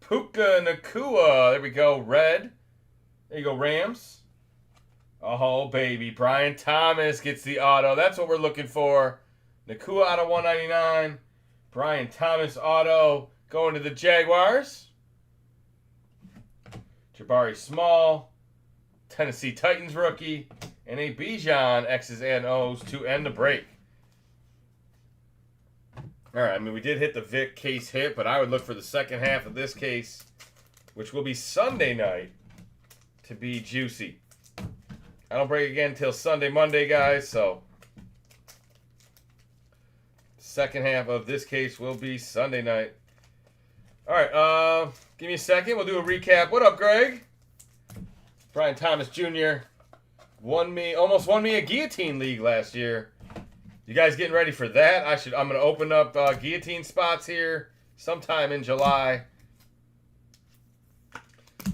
Puka Nakua. There we go. Red. There you go, Rams. Oh, baby. Brian Thomas gets the auto. That's what we're looking for. Nakua out of 199. Brian Thomas auto going to the Jaguars. Jabari Small. Tennessee Titans rookie. And a Bijan X's and O's to end the break. All right, I mean, we did hit the Vic case hit, but I would look for the second half of this case, which will be Sunday night, to be juicy. I don't break again until Monday, guys, so second half of this case will be Sunday night. All right, give me a second. We'll do a recap. What up, Greg? Brian Thomas Jr. almost won me a guillotine league last year. You guys getting ready for that? I'm going to open up guillotine spots here sometime in July.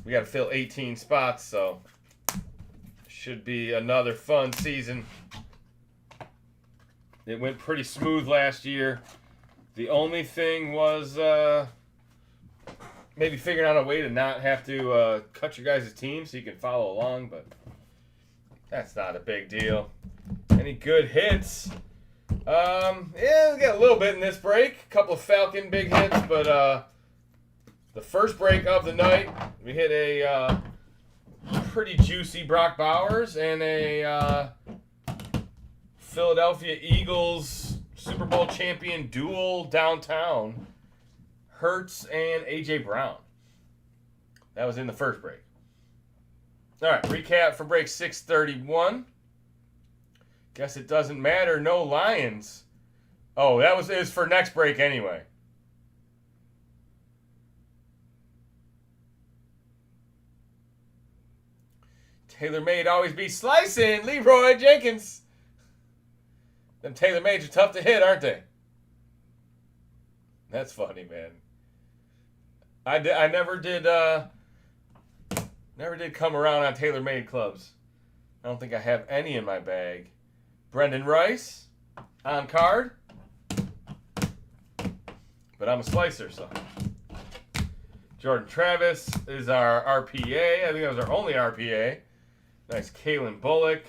We got to fill 18 spots, so should be another fun season. It went pretty smooth last year. The only thing was maybe figuring out a way to not have to cut your guys' team so you can follow along, but that's not a big deal. Any good hits? Yeah, we got a little bit in this break. A couple of Falcon big hits, but The first break of the night, we hit a pretty juicy Brock Bowers and a Philadelphia Eagles Super Bowl champion duel downtown. Hurts and A.J. Brown. That was in the first break. All right, recap for break 631. Guess it doesn't matter. No Lions. Oh, that is for next break anyway. TaylorMade always be slicing. Leroy Jenkins. Them TaylorMades are tough to hit, aren't they? That's funny, man. I never did come around on TaylorMade clubs. I don't think I have any in my bag. Brendan Rice on card. But I'm a slicer, so. Jordan Travis is our RPA. I think that was our only RPA. Nice Kalen Bullock.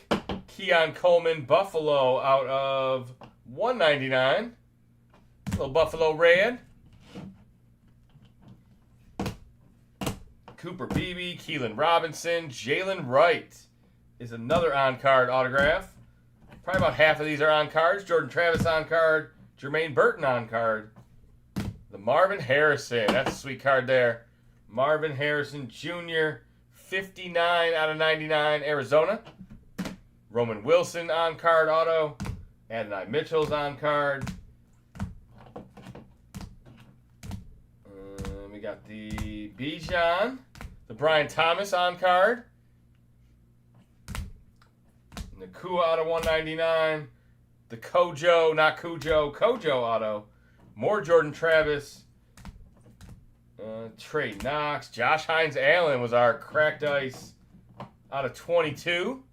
Keon Coleman, Buffalo out of 199. Little Buffalo Red. Cooper Beebe, Keelan Robinson, Jalen Wright is another on-card autograph. Probably about half of these are on cards. Jordan Travis on card. Jermaine Burton on card. The Marvin Harrison. That's a sweet card there. Marvin Harrison Jr. 59 out of 99, Arizona. Roman Wilson on card auto. Adonai Mitchell's on card. We got the Bijan. The Brian Thomas on card. Nakua out of 199. The Kojo, not Cujo, Kojo auto. More Jordan Travis. Trey Knox. Josh Hines Allen was our cracked ice out of 22.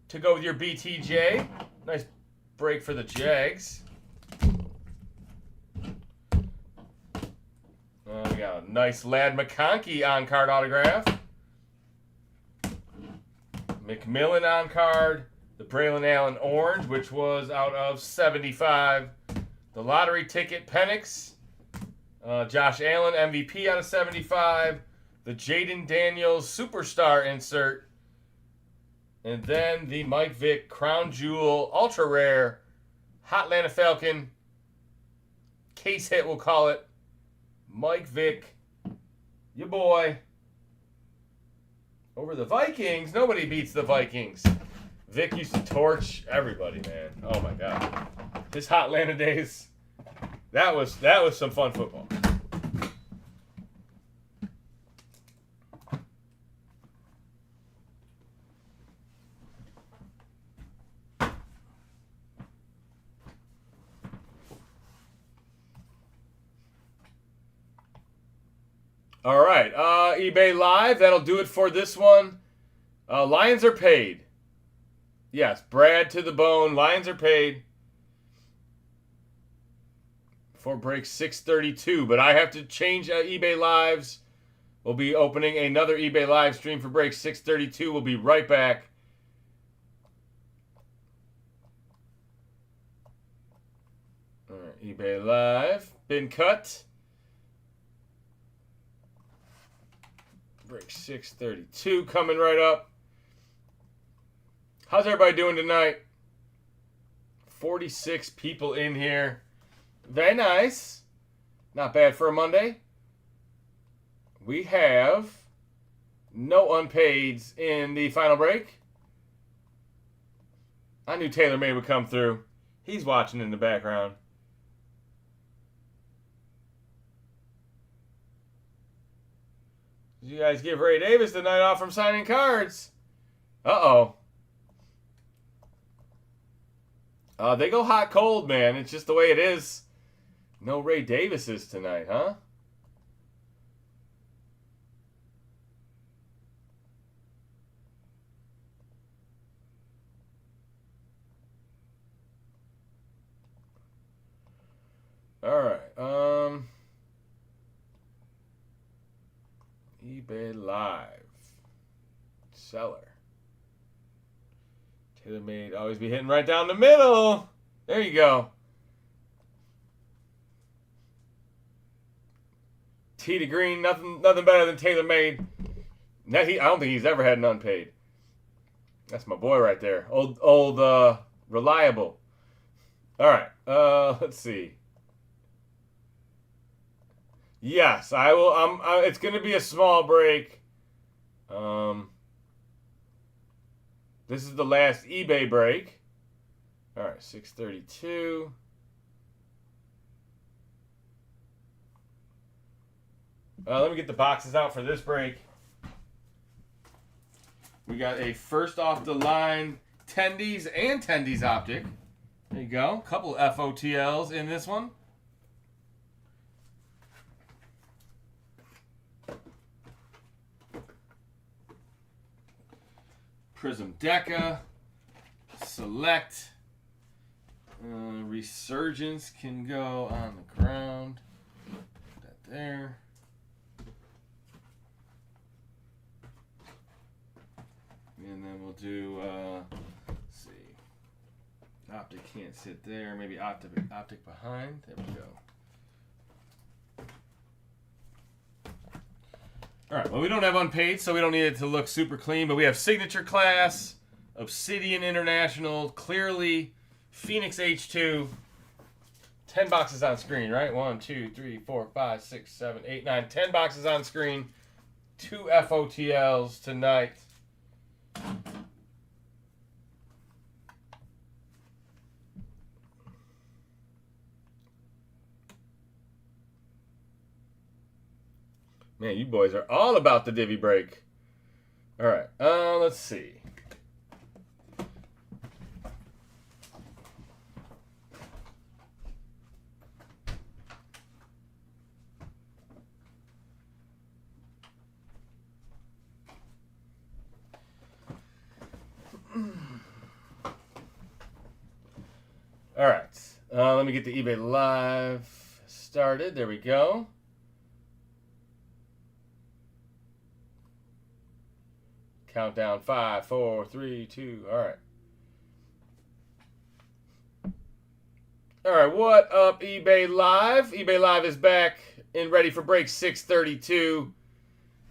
To go with your BTJ. Nice break for the Jags. We got a nice Lad McConkey on-card autograph. McMillan on-card. The Braylon Allen Orange, which was out of 75. The lottery ticket Penix. Josh Allen MVP out of 75. The Jaden Daniels Superstar insert. And then the Mike Vick Crown Jewel Ultra Rare Hot Atlanta Falcon case hit, we'll call it. Mike Vick, your boy. Over the Vikings. Nobody beats the Vikings. Vick used to torch everybody, man. Oh my God. His Hot Atlanta days. That was some fun football. All right, eBay Live, that'll do it for this one. Lions are paid. Yes, Brad to the bone. Lions are paid for break 632, but I have to change eBay Lives. We'll be opening another eBay Live stream for break 632. We'll be right back. All right, eBay Live, been cut. Break 632 coming right up. How's everybody doing tonight? 46 people in here. Very nice. Not bad for a Monday. We have no unpaids in the final break. I knew TaylorMade would come through. He's watching in the background. Did you guys give Ray Davis the night off from signing cards? Uh-oh. They go hot cold, man. It's just the way it is. No Ray Davises tonight, huh? All right. eBay Live. Seller. TaylorMade always be hitting right down the middle. There you go. Tee to green, nothing better than TaylorMade. I don't think he's ever had an unpaid. That's my boy right there. Old reliable. All right. Let's see. Yes, I will. It's going to be a small break. This is the last eBay break. All right, 632. Let me get the boxes out for this break. We got a first off the line Tendies and Tendies Optic. There you go. A couple FOTLs in this one. Prism Deca. Select. Resurgence can go on the ground. Put that there. And then we'll do, let's see. Optic can't sit there. Maybe optic behind. There we go. All right. Well, we don't have unpaid, so we don't need it to look super clean. But we have Signature Class, Obsidian International, Clearly, Phoenix H2. 10 boxes on screen, right? 1, 2, 3, 4, 5, 6, 7, 8, 9. 10 boxes on screen. 2 FOTLs tonight. Man, you boys are all about the divvy break. All right, let's see. All right, let me get the eBay Live started. There we go. Countdown 5, 4, 3, 2. All right. All right, what up, eBay Live? eBay Live is back and ready for break 632.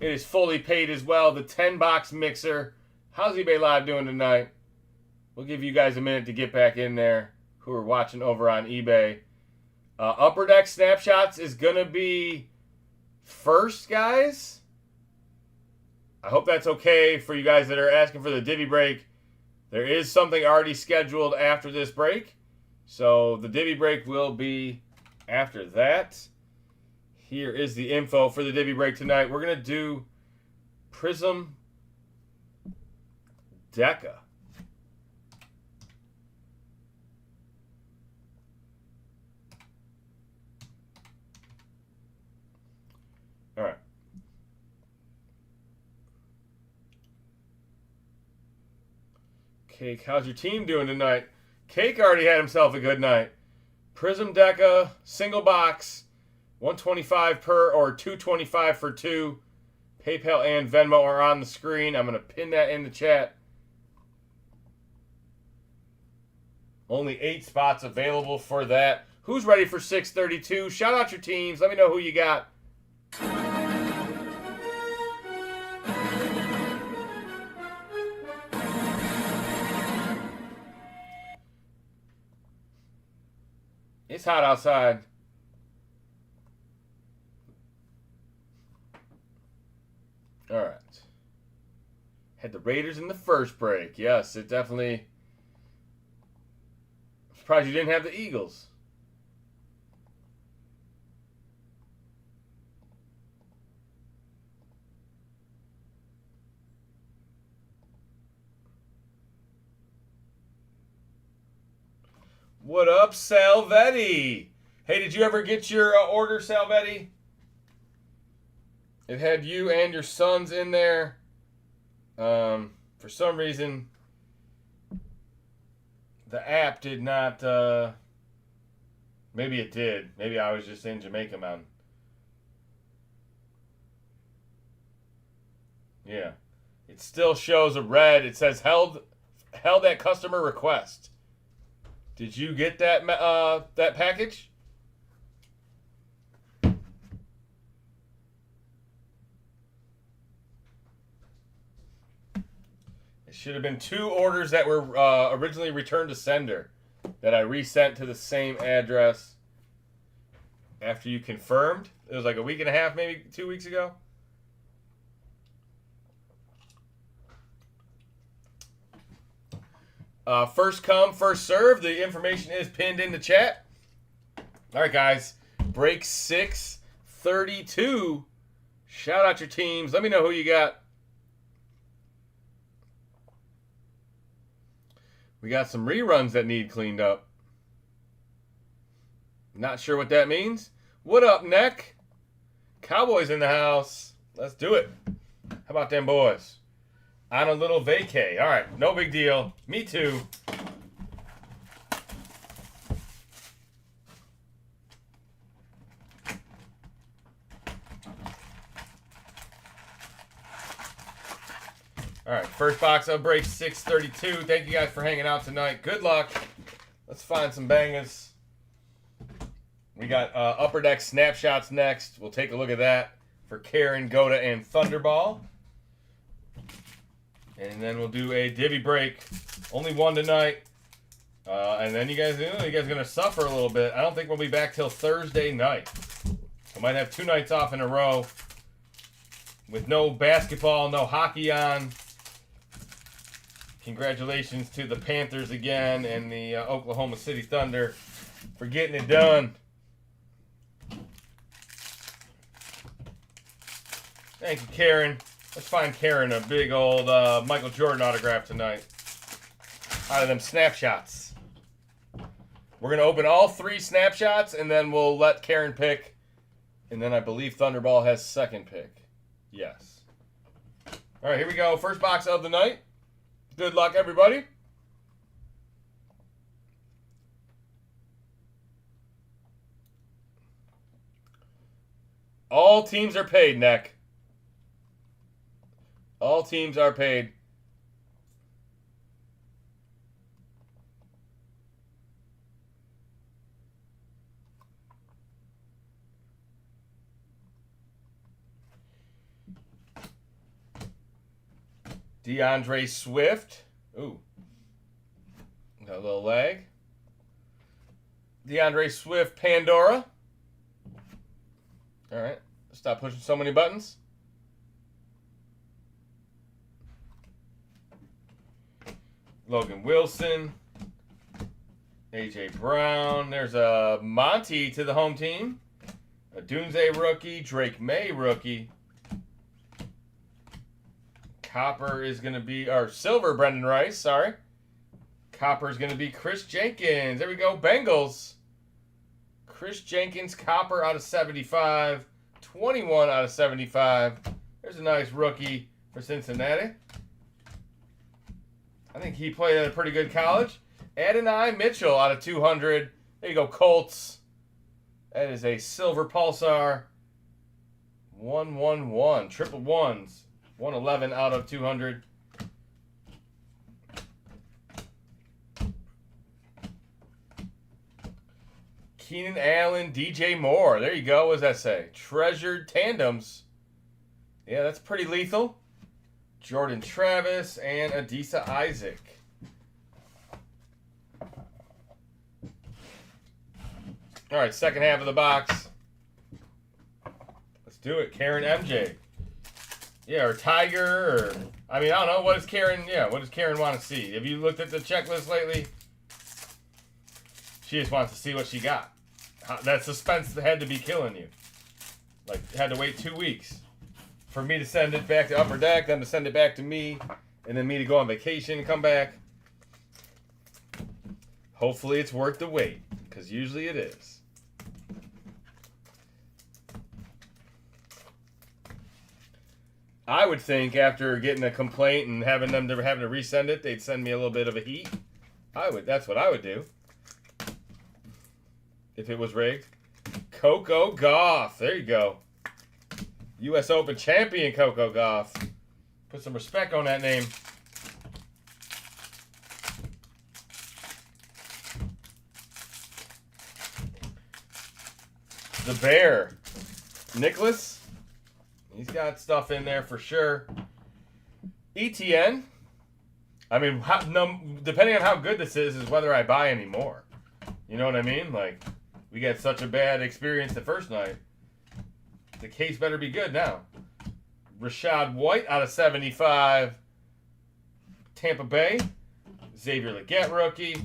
It is fully paid as well. The 10-box mixer. How's eBay Live doing tonight? We'll give you guys a minute to get back in there who are watching over on eBay. Upper Deck Snapshots is going to be first, guys. I hope that's okay for you guys that are asking for the divvy break. There is something already scheduled after this break. So the divvy break will be after that. Here is the info for the divvy break tonight. We're going to do Prism Deca. All right. Cake, how's your team doing tonight? Cake already had himself a good night. Prism Deca, single box, 125 per or 225 for 2. PayPal and Venmo are on the screen. I'm going to pin that in the chat. Only 8 spots available for that. Who's ready for 632? Shout out your teams. Let me know who you got. It's hot outside. All right. Had the Raiders in the first break. Yes, it definitely... I'm surprised you didn't have the Eagles. What up, Salvetti? Hey, did you ever get your order, Salvetti? It had you and your sons in there. For some reason, the app did not... maybe it did. Maybe I was just in Jamaica, man. Yeah. It still shows a red. It says held at customer request. Did you get that that package? Should have been 2 orders that were originally returned to sender that I resent to the same address after you confirmed. It was like a week and a half, maybe 2 weeks ago. First come, first serve. The information is pinned in the chat. All right, guys. Break 632. Shout out your teams. Let me know who you got. We got some reruns that need cleaned up. Not sure what that means. What up, Neck? Cowboys in the house. Let's do it. How about them boys? On a little vacay. All right, no big deal. Me too. All right, first box of break 632. Thank you guys for hanging out tonight. Good luck. Let's find some bangers. We got Upper Deck Snapshots next. We'll take a look at that for Karen, Goda, and Thunderball. And then we'll do a divvy break. Only one tonight. And then you guys are going to suffer a little bit. I don't think we'll be back till Thursday night. I might have 2 nights off in a row with no basketball, no hockey on. Congratulations to the Panthers again and the Oklahoma City Thunder for getting it done. Thank you, Karen. Let's find Karen a big old Michael Jordan autograph tonight. Out of them snapshots. We're going to open all 3 snapshots, and then we'll let Karen pick. And then I believe Thunderball has second pick. Yes. All right, here we go. First box of the night. Good luck, everybody. All teams are paid, Neck. All teams are paid. DeAndre Swift. Ooh. Got a little lag. DeAndre Swift, Pandora. All right. Stop pushing so many buttons. Logan Wilson. A.J. Brown. There's a Monty to the home team. A Dunze rookie. Drake May rookie. Copper is going to be, or silver, Brendan Rice, sorry. Copper is going to be Chris Jenkins. There we go, Bengals. Chris Jenkins, copper out of 75. 21 out of 75. There's a nice rookie for Cincinnati. I think he played at a pretty good college. Adonai Mitchell out of 200. There you go, Colts. That is a silver pulsar. 111. Triple ones. 111 out of 200. Keenan Allen, DJ Moore. There you go. What does that say? Treasured tandems. Yeah, that's pretty lethal. Jordan Travis and Adisa Isaac. All right, second half of the box. Let's do it. Karen MJ. Yeah, or Tiger, or I mean, I don't know. What does Karen? Yeah, what does Karen want to see? Have you looked at the checklist lately? She just wants to see what she got. That suspense had to be killing you. Like, had to wait 2 weeks for me to send it back to Upper Deck, then to send it back to me, and then me to go on vacation and come back. Hopefully, it's worth the wait, because usually it is. I would think after getting a complaint and having to resend it, they'd send me a little bit of a heat. That's what I would do. If it was rigged. Coco Gauff. There you go. U.S. Open champion Coco Gauff. Put some respect on that name. The Bear. Nicholas. He's got stuff in there for sure. ETN. I mean, depending on how good this is whether I buy any more. You know what I mean? Like, we got such a bad experience the first night. The case better be good now. Rashad White out of 75. Tampa Bay. Xavier Legette rookie.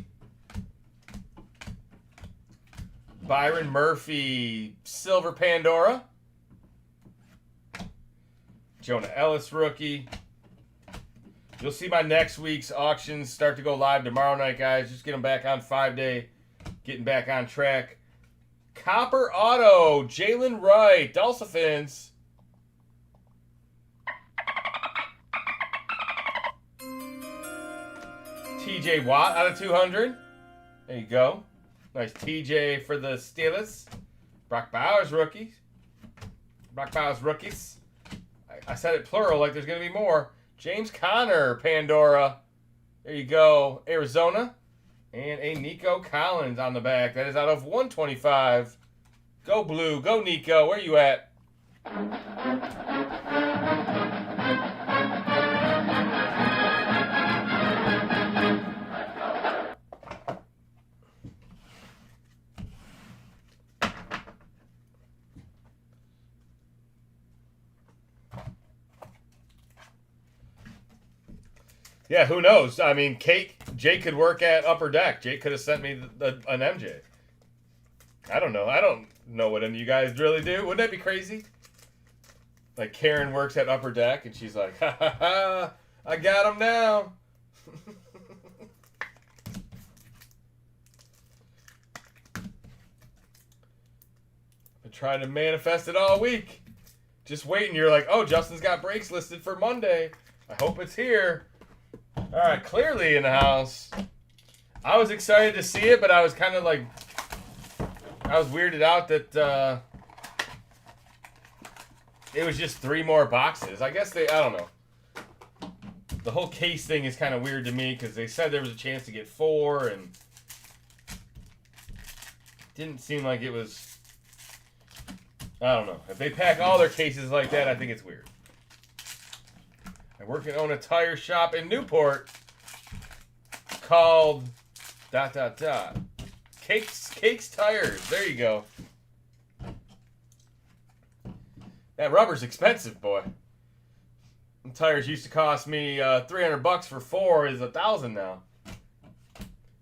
Byron Murphy Silver Pandora. Jonah Ellis rookie. You'll see my next week's auctions start to go live tomorrow night, guys. Just get them back on 5-day. Getting back on track. Copper Auto, Jalen Wright, Dolphins. TJ Watt out of 200. There you go. Nice TJ for the Steelers. Brock Bowers rookies. Brock Bowers rookies. I said it plural like there's going to be more. James Conner, Pandora. There you go. Arizona. And a Nico Collins on the back. That is out of 125. Go Blue. Go Nico. Where you at? Yeah, who knows? I mean, Jake could work at Upper Deck. Jake could have sent me an MJ. I don't know. I don't know what any of you guys really do. Wouldn't that be crazy? Like, Karen works at Upper Deck, and she's like, ha ha ha, I got him now. Been trying to manifest it all week. Just waiting. You're like, oh, Justin's got breaks listed for Monday. I hope it's here. All right, clearly in the house. I was excited to see it, but I was kind of like, I was weirded out that it was just 3 more boxes. I guess I don't know. The whole case thing is kind of weird to me because they said there was a chance to get 4 and didn't seem like it was, I don't know. If they pack all their cases like that, I think it's weird. I work and own a tire shop in Newport called ... Cakes Tires. There you go. That rubber's expensive, boy. Them tires used to cost me $300 for 4 is $1,000 now.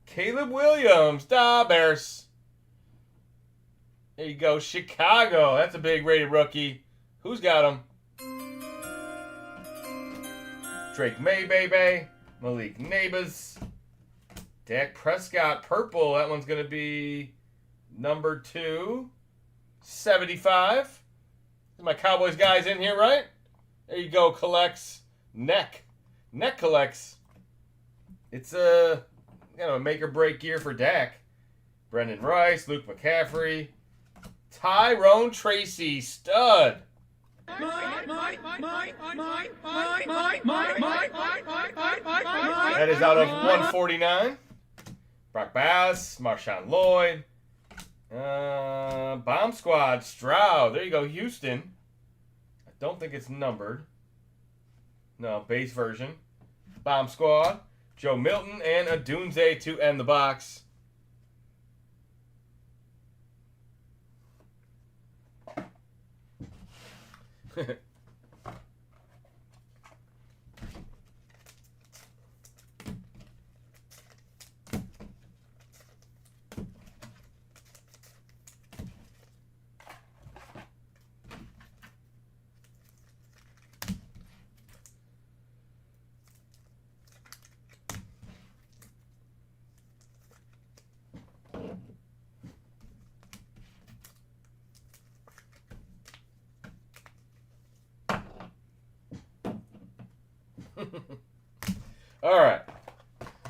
Caleb Williams, da Bears. There you go, Chicago. That's a big rated rookie. Who's got him? Drake May, baby. Malik Nabers. Dak Prescott, purple. That one's going to be number 2. 75. My Cowboys guys in here, right? There you go, collects. Neck collects. It's a make or break year for Dak. Brendan Rice, Luke McCaffrey. Tyrone Tracy, stud. That is out of 149. Brock Bass, Marshawn Lloyd. Bomb Squad, Stroud. There you go, Houston. I don't think it's numbered. No, base version. Bomb Squad, Joe Milton, and a Dunze to end the box. All right.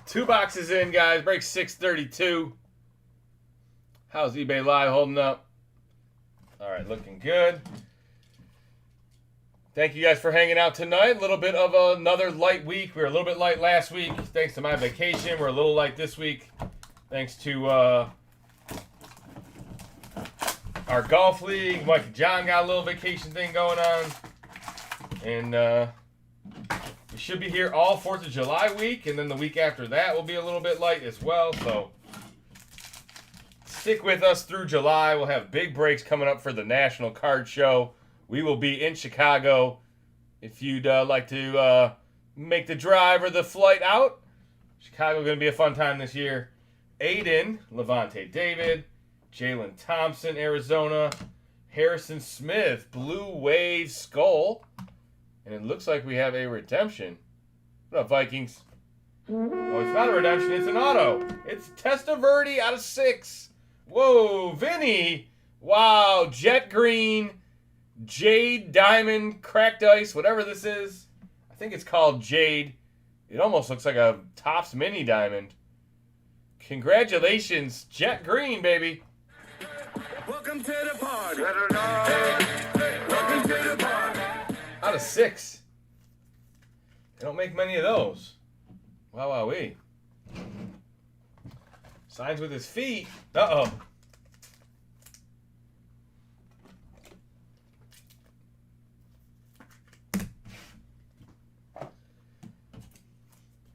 2 boxes in, guys. Break 632. How's eBay Live holding up? All right, looking good. Thank you guys for hanging out tonight. A little bit of another light week. We were a little bit light last week thanks to my vacation. We're a little light this week thanks to our golf league. Mike and John got a little vacation thing going on. And we should be here all 4th of July week, and then the week after that will be a little bit light as well. So stick with us through July. We'll have big breaks coming up for the National Card Show. We will be in Chicago. If you'd like to make the drive or the flight out, Chicago going to be a fun time this year. Aiden, Levante David, Jalen Thompson, Arizona, Harrison Smith, Blue Wave Skull, and it looks like we have a redemption. What up, Vikings? Oh, it's not a redemption, it's an auto. It's Testaverde out of 6. Whoa, Vinny. Wow, Jet Green, Jade, Diamond, Cracked Ice, whatever this is. I think it's called Jade. It almost looks like a Topps Mini Diamond. Congratulations, Jet Green, baby. Welcome to the party. Welcome to the party. Out of 6. They don't make many of those. Wow, wowee. Signs with his feet. Uh-oh.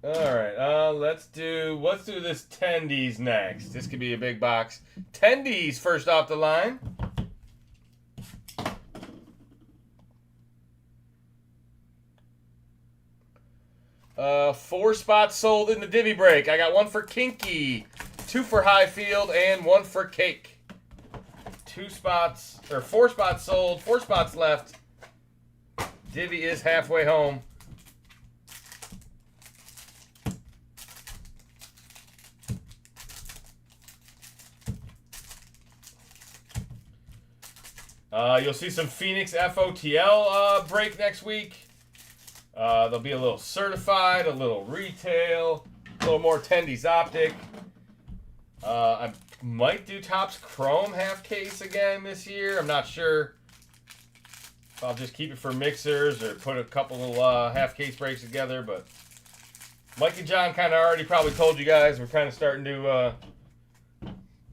All right, let's do this Tendies next. This could be a big box. Tendies first off the line. Four spots sold in the divvy break. I got 1 for Kinky, 2 for Highfield, and 1 for Cake. 4 spots sold, 4 spots left. Divvy is halfway home. You'll see some Phoenix FOTL break next week. There'll be a little certified, a little retail, a little more Tendies Optic. I might do Topps Chrome half case again this year. I'm not sure if I'll just keep it for mixers or put a couple of half case breaks together. But Mike and John kind of already probably told you guys we're kind of starting to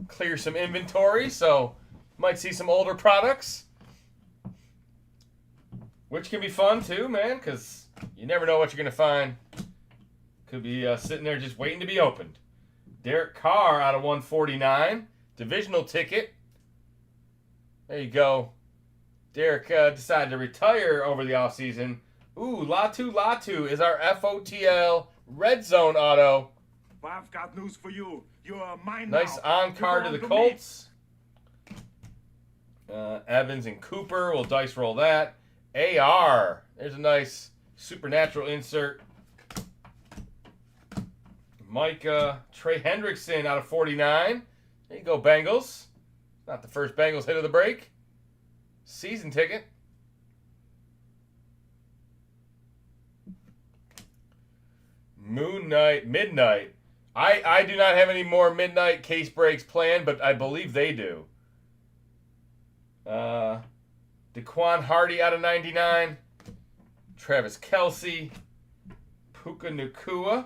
clear some inventory. So might see some older products, which can be fun too, man, because you never know what you're going to find. Could be sitting there just waiting to be opened. Derek Carr out of 149. Divisional ticket. There you go. Derek decided to retire over the offseason. Ooh, Latu is our FOTL Red Zone auto. I've got news for you. You're mine nice now. on-card to the Colts. Evans and Cooper. We'll dice roll that. AR. There's a nice supernatural insert. Micah. Trey Hendrickson out of 49. There you go, Bengals. Not the first Bengals hit of the break. Season ticket. Moon Knight. Midnight. I do not have any more midnight case breaks planned, but I believe they do. Daquan Hardy out of 99. Travis Kelce. Puka Nacua.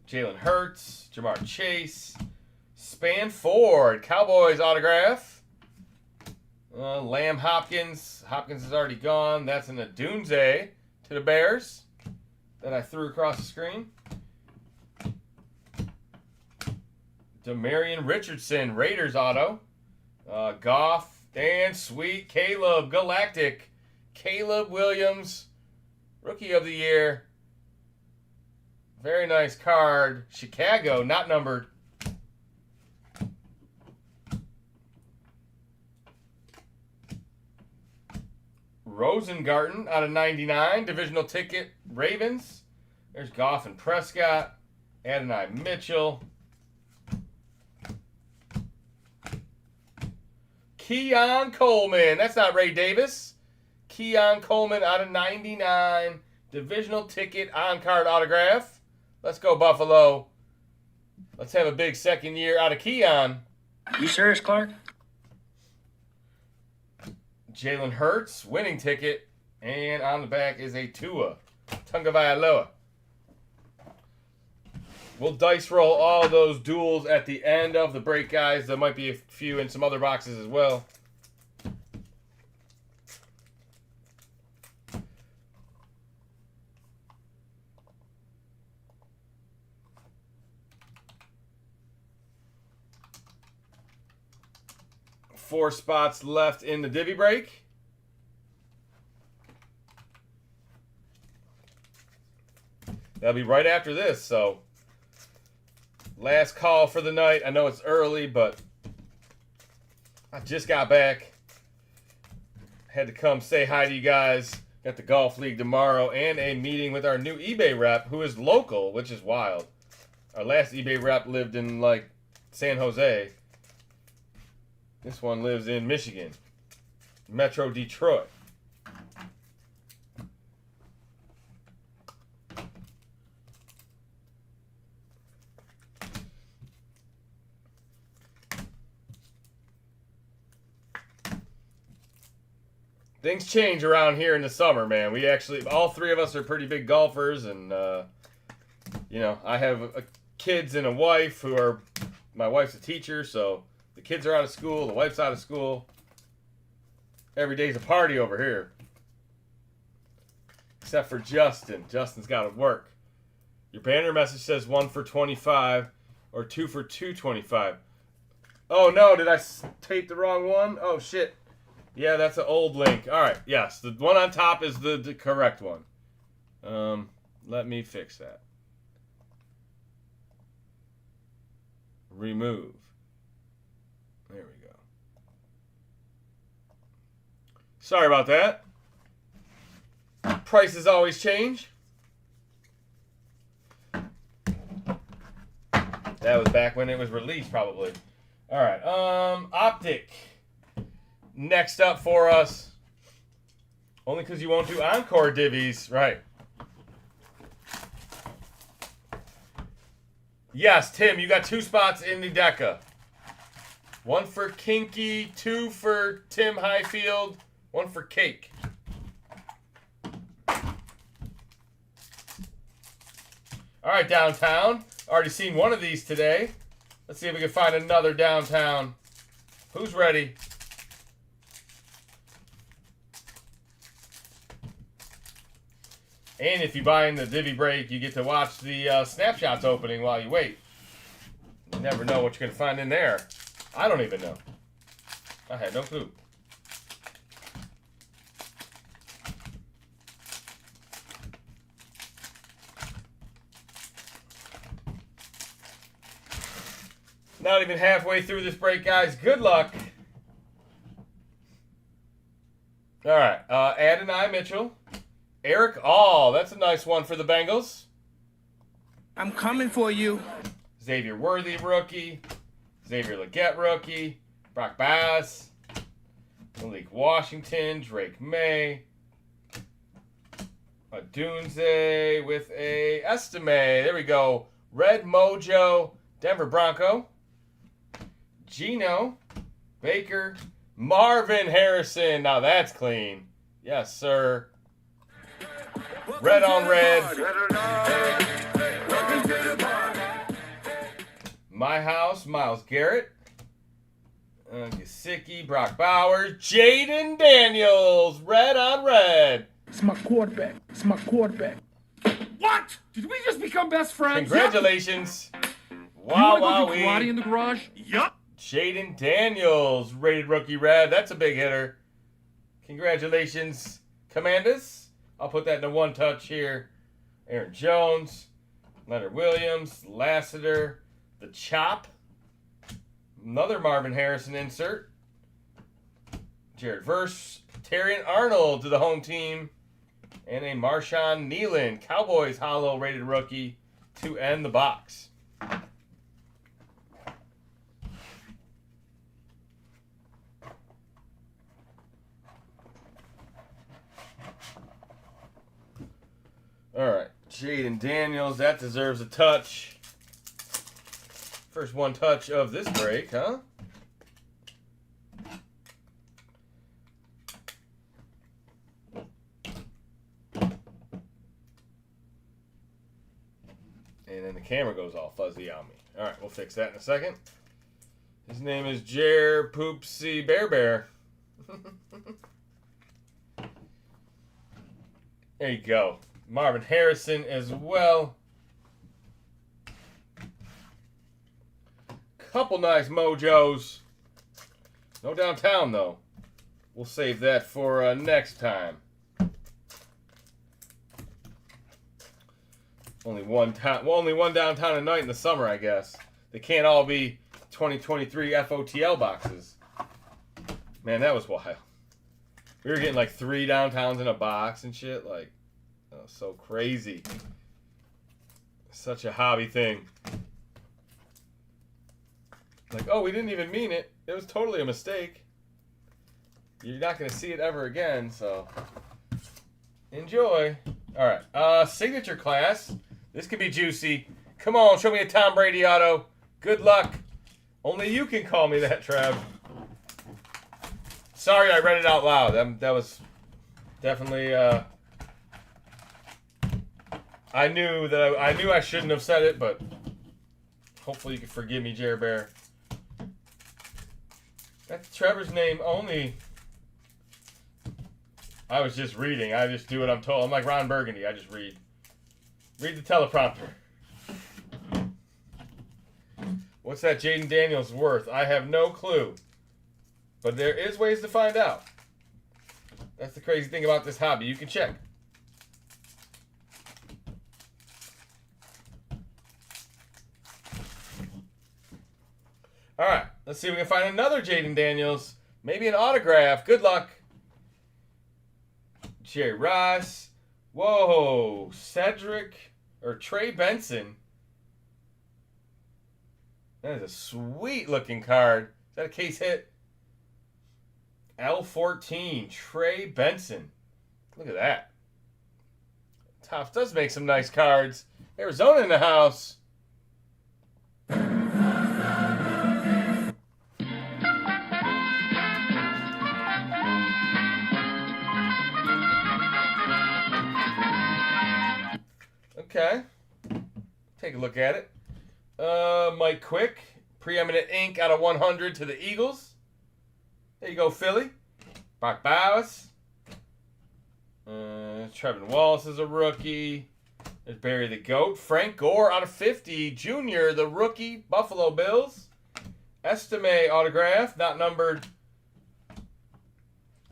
Jalen Hurts. Jamar Chase. Span Ford. Cowboys autograph. Lamb Hopkins. Hopkins is already gone. That's in the Dunze to the Bears that I threw across the screen. Demarion Richardson, Raiders auto. Goff and sweet Caleb Galactic. Caleb Williams, Rookie of the Year. Very nice card. Chicago, not numbered. Rosengarten out of 99. Divisional ticket, Ravens. There's Goff and Prescott. Adonai Mitchell. Keon Coleman. That's not Ray Davis. Keon Coleman out of 99. Divisional ticket on-card autograph. Let's go, Buffalo. Let's have a big second year out of Keon. You serious, Clark? Jalen Hurts, winning ticket. And on the back is a Tua Tagovailoa. We'll dice roll all those duels at the end of the break, guys. There might be a few in some other boxes as well. 4 spots left in the divvy break. That'll be right after this, so last call for the night. I know it's early, but I just got back. Had to come say hi to you guys. Got the golf league tomorrow and a meeting with our new eBay rep who is local, which is wild. Our last eBay rep lived in like San Jose. This one lives in Michigan, Metro Detroit. Things change around here in the summer, man. We actually, all 3 of us are pretty big golfers, and you know, I have kids and a wife who are, my wife's a teacher, so the kids are out of school, the wife's out of school. Every day's a party over here. Except for Justin. Justin's got to work. Your banner message says 1 for 25 or 2 for 225. Oh no, did I tape the wrong one? Oh shit. Yeah, that's an old link. Alright, yes. The one on top is the correct one. Let me fix that. Remove. There we go. Sorry about that. Prices always change. That was back when it was released, probably. Alright, Optic. Next up for us. Only because you won't do encore divvies. Right. Yes, Tim, you got 2 spots in the Deca. 1 for Kinky, 2 for Tim Highfield, 1 for Cake. All right, downtown. Already seen one of these today. Let's see if we can find another downtown. Who's ready? And if you buy in the divvy break, you get to watch the snapshots opening while you wait. You never know what you're going to find in there. I don't even know. I had no clue. Not even halfway through this break, guys. Good luck. All right. Adonai Mitchell. Eric All. That's a nice one for the Bengals. I'm coming for you. Xavier Worthy, rookie. Xavier Legette, rookie. Brock Bass. Malik Washington. Drake May. A Dunze with a Estime. There we go. Red Mojo. Denver Bronco. Gino. Baker. Marvin Harrison. Now that's clean. Yes, sir. Red on red. My House, Myles Garrett. Gesicki, Brock Bowers. Jaden Daniels. Red on red. It's my quarterback. It's my quarterback. What? Did we just become best friends? Congratulations. Wow, wow, do karate in the garage? Yup. Jaden Daniels, rated rookie red. That's a big hitter. Congratulations, Commanders. I'll put that in a one touch here. Aaron Jones, Leonard Williams, Lassiter, the Chop. Another Marvin Harrison insert. Jared Verse, Terrion Arnold to the home team. And a Marshawn Nealon, Cowboys hollow rated rookie to end the box. All right, Jaden Daniels, that deserves a touch. First one touch of this break, huh? And then the camera goes all fuzzy on me. All right, we'll fix that in a second. His name is Jer Poopsie Bear. There you go. Marvin Harrison as well. Couple nice mojos. No downtown, though. We'll save that for next time. Only one downtown a night in the summer, I guess. They can't all be 2023 FOTL boxes. Man, that was wild. We were getting like 3 downtowns in a box and shit. Like, that was so crazy. Such a hobby thing. Like, oh, we didn't even mean it. It was totally a mistake. You're not going to see it ever again, so enjoy. All right, signature class. This could be juicy. Come on, show me a Tom Brady auto. Good luck. Only you can call me that, Trev. Sorry I read it out loud. That was definitely... I knew I shouldn't have said it, but hopefully you can forgive me, Jer Bear. That's Trevor's name only. I was just reading. I just do what I'm told. I'm like Ron Burgundy. I just read. Read the teleprompter. What's that Jaden Daniels worth? I have no clue. But there is ways to find out. That's the crazy thing about this hobby. You can check. All right. Let's see if we can find another Jaden Daniels. Maybe an autograph. Good luck. Jerry Ross. Whoa. Cedric or Trey Benson. That is a sweet looking card. Is that a case hit? L14. Trey Benson. Look at that. Topps does make some nice cards. Arizona in the house. Okay. Take a look at it. Mike Quick. Preeminent ink out of 100 to the Eagles. There you go, Philly. Brock Bowers. Trevin Wallace is a rookie. There's Barry the Goat. Frank Gore out of 50. Junior, the rookie. Buffalo Bills. Estime autograph. Not numbered.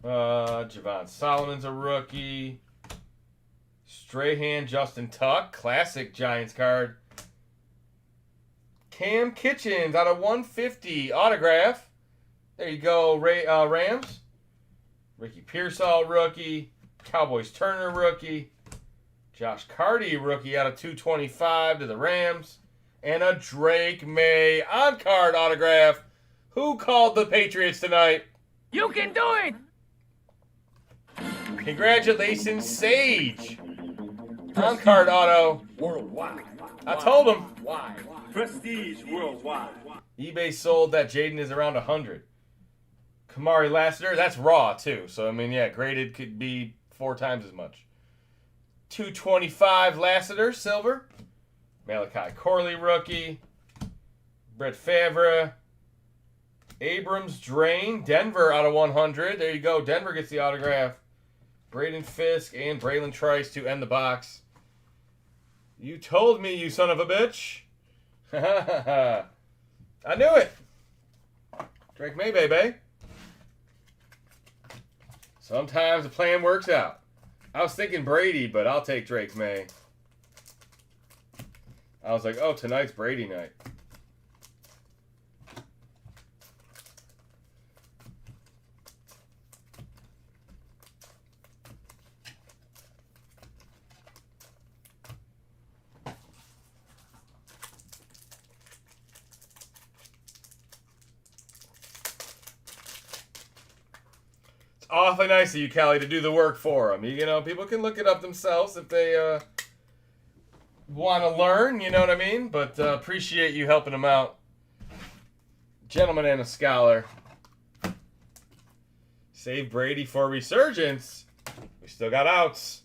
Javon Solomon's a rookie. Strahan, Justin Tuck. Classic Giants card. Cam Kitchens out of 150. Autograph. There you go, Rams. Ricky Pearsall, rookie. Cowboys Turner, rookie. Josh Carty, rookie out of 225 to the Rams. And a Drake May on-card autograph. Who called the Patriots tonight? You can do it! Congratulations, Sage. On-card auto. Worldwide. I told him. Why? Prestige worldwide. eBay sold that Jaden is around 100. Kamari Lassiter, that's raw too. So, I mean, yeah, graded could be 4 times as much. 225 Lassiter, silver. Malachi Corley, rookie. Brett Favre. Abrams Drain, Denver out of 100. There you go. Denver gets the autograph. Braden Fisk and Braylon Trice to end the box. You told me, you son of a bitch. I knew it. Drake May, baby. Sometimes the plan works out. I was thinking Brady, but I'll take Drake May. I was like, oh, tonight's Brady night. Awfully nice of you, Callie, to do the work for them. You know, people can look it up themselves if they want to learn, you know what I mean? But appreciate you helping them out. Gentleman and a scholar. Save Brady for resurgence. We still got outs.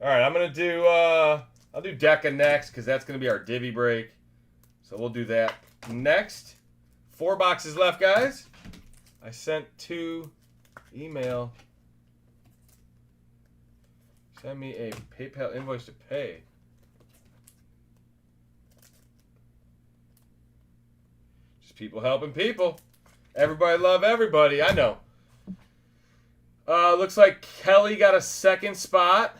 All right, I'm going to do, I'll do Deca next because that's going to be our divvy break. So we'll do that next. 4 boxes left, guys. I sent 2... email. Send me a PayPal invoice to pay. Just people helping people. Everybody love everybody. I know. Looks like Kelly got a second spot.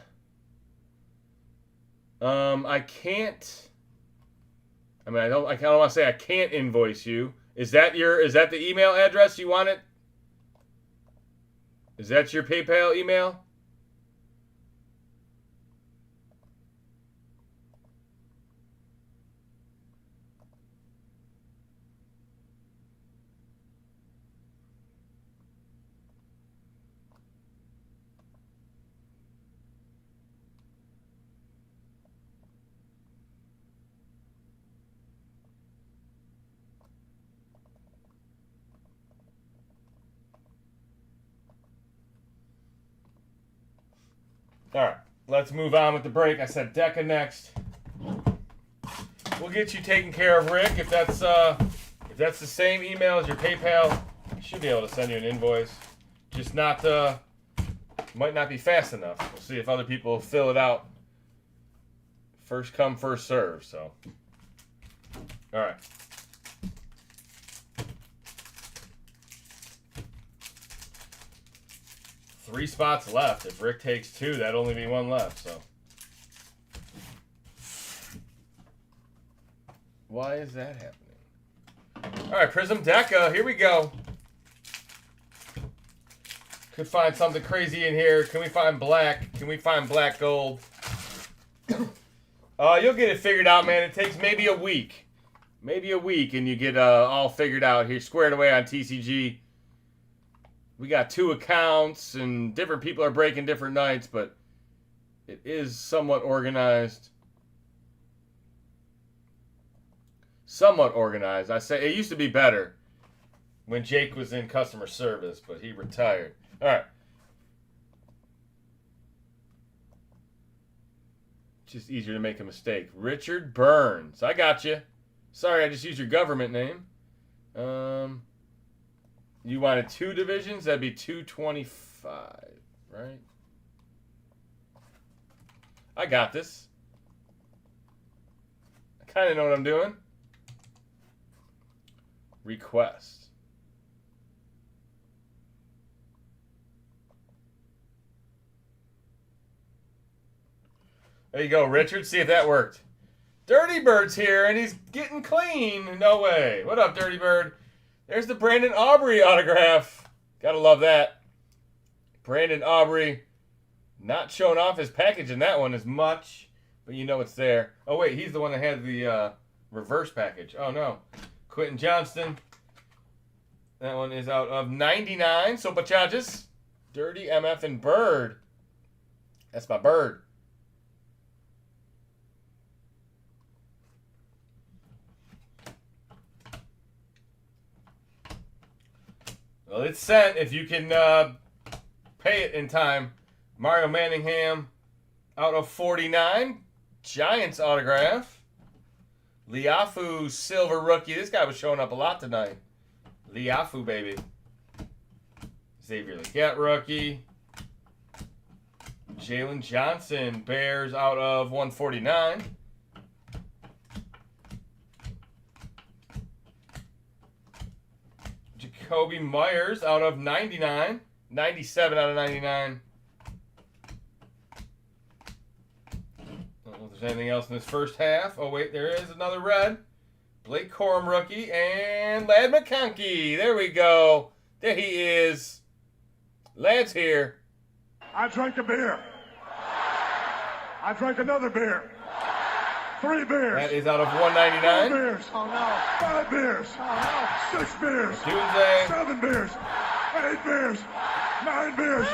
I can't. I mean, I don't want to say I can't invoice you. Is that the email address you want it? Is that your PayPal email? All right, let's move on with the break. I said Deca next. We'll get you taken care of, Rick. If that's the same email as your PayPal, I should be able to send you an invoice. Just not might not be fast enough. We'll see if other people fill it out. First come, first serve. So, all right. Three spots left. If Rick takes two, that'd only be one left, so. Why is that happening? All right, Prism Deca, here we go. Could find something crazy in here. Can we find black? Can we find black gold? You'll get it figured out, man. It takes maybe a week. Maybe a week, and you get all figured out here, squared away on TCG. We got 2 accounts, and different people are breaking different nights, but it is somewhat organized. Somewhat organized. I say it used to be better when Jake was in customer service, but he retired. All right. Just easier to make a mistake. Richard Burns. I got you. Sorry, I just used your government name. You wanted 2 divisions? That'd be 225, right? I got this. I kind of know what I'm doing. Request. There you go, Richard. See if that worked. Dirty Bird's here, and he's getting clean. No way. What up, Dirty Bird? There's the Brandon Aubrey autograph. Gotta love that. Brandon Aubrey not showing off his package in that one as much, but you know it's there. Oh, wait, he's the one that had the reverse package. Oh, no. Quentin Johnston. That one is out of 99. So, Bachachas. Dirty MF and Bird. That's my bird. Well, it's sent if you can pay it in time. Mario Manningham out of 49. Giants autograph. Liafu silver rookie. This guy was showing up a lot tonight. Liafu, baby. Xavier Legette rookie. Jalen Johnson Bears out of 149. Kobe Myers out of 99. 97 out of 99. I don't know if there's anything else in this first half. Oh, wait, there is another red. Blake Corum rookie. And Lad McConkey. There we go. There he is. Lad's here. I drank a beer. I drank another beer. 3 beers. That is out of 199. 4 beers. Oh no. 5 beers. Oh 6 beers. Doomsday. 7 beers. 8 beers. 9 beers.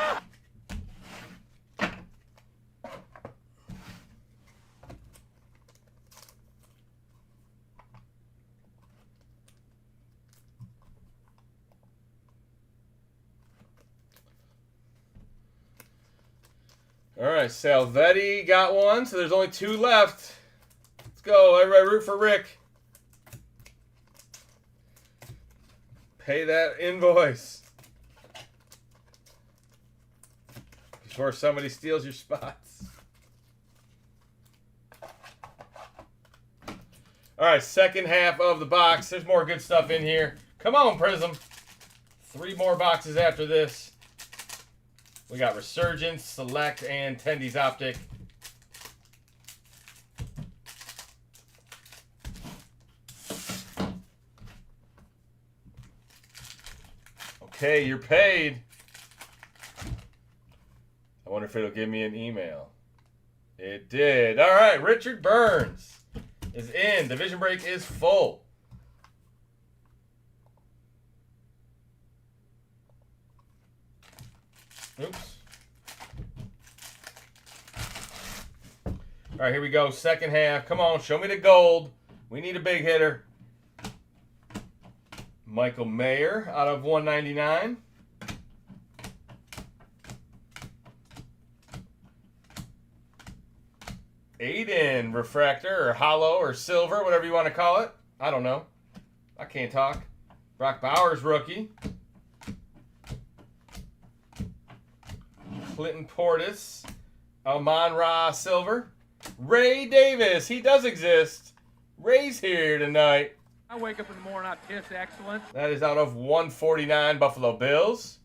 All right, Salvetti got one, so there's only 2 left. Let's go. Everybody root for Rick. Pay that invoice before somebody steals your spots. All right, second half of the box. There's more good stuff in here. Come on, Prism. 3 more boxes after this. We got Resurgence, Select, and Contenders Optic. Okay, you're paid. I wonder if it'll give me an email. It did. All right, Richard Burns is in. Division break is full. Oops. All right, here we go. Second half. Come on, show me the gold. We need a big hitter. Michael Mayer out of 199. Aiden refractor or hollow or silver, whatever you want to call it. I don't know. I can't talk. Brock Bowers rookie. Clinton Portis. Amon-Ra silver. Ray Davis. He does exist. Ray's here tonight. I wake up in the morning, I piss excellent. That is out of 149 Buffalo Bills.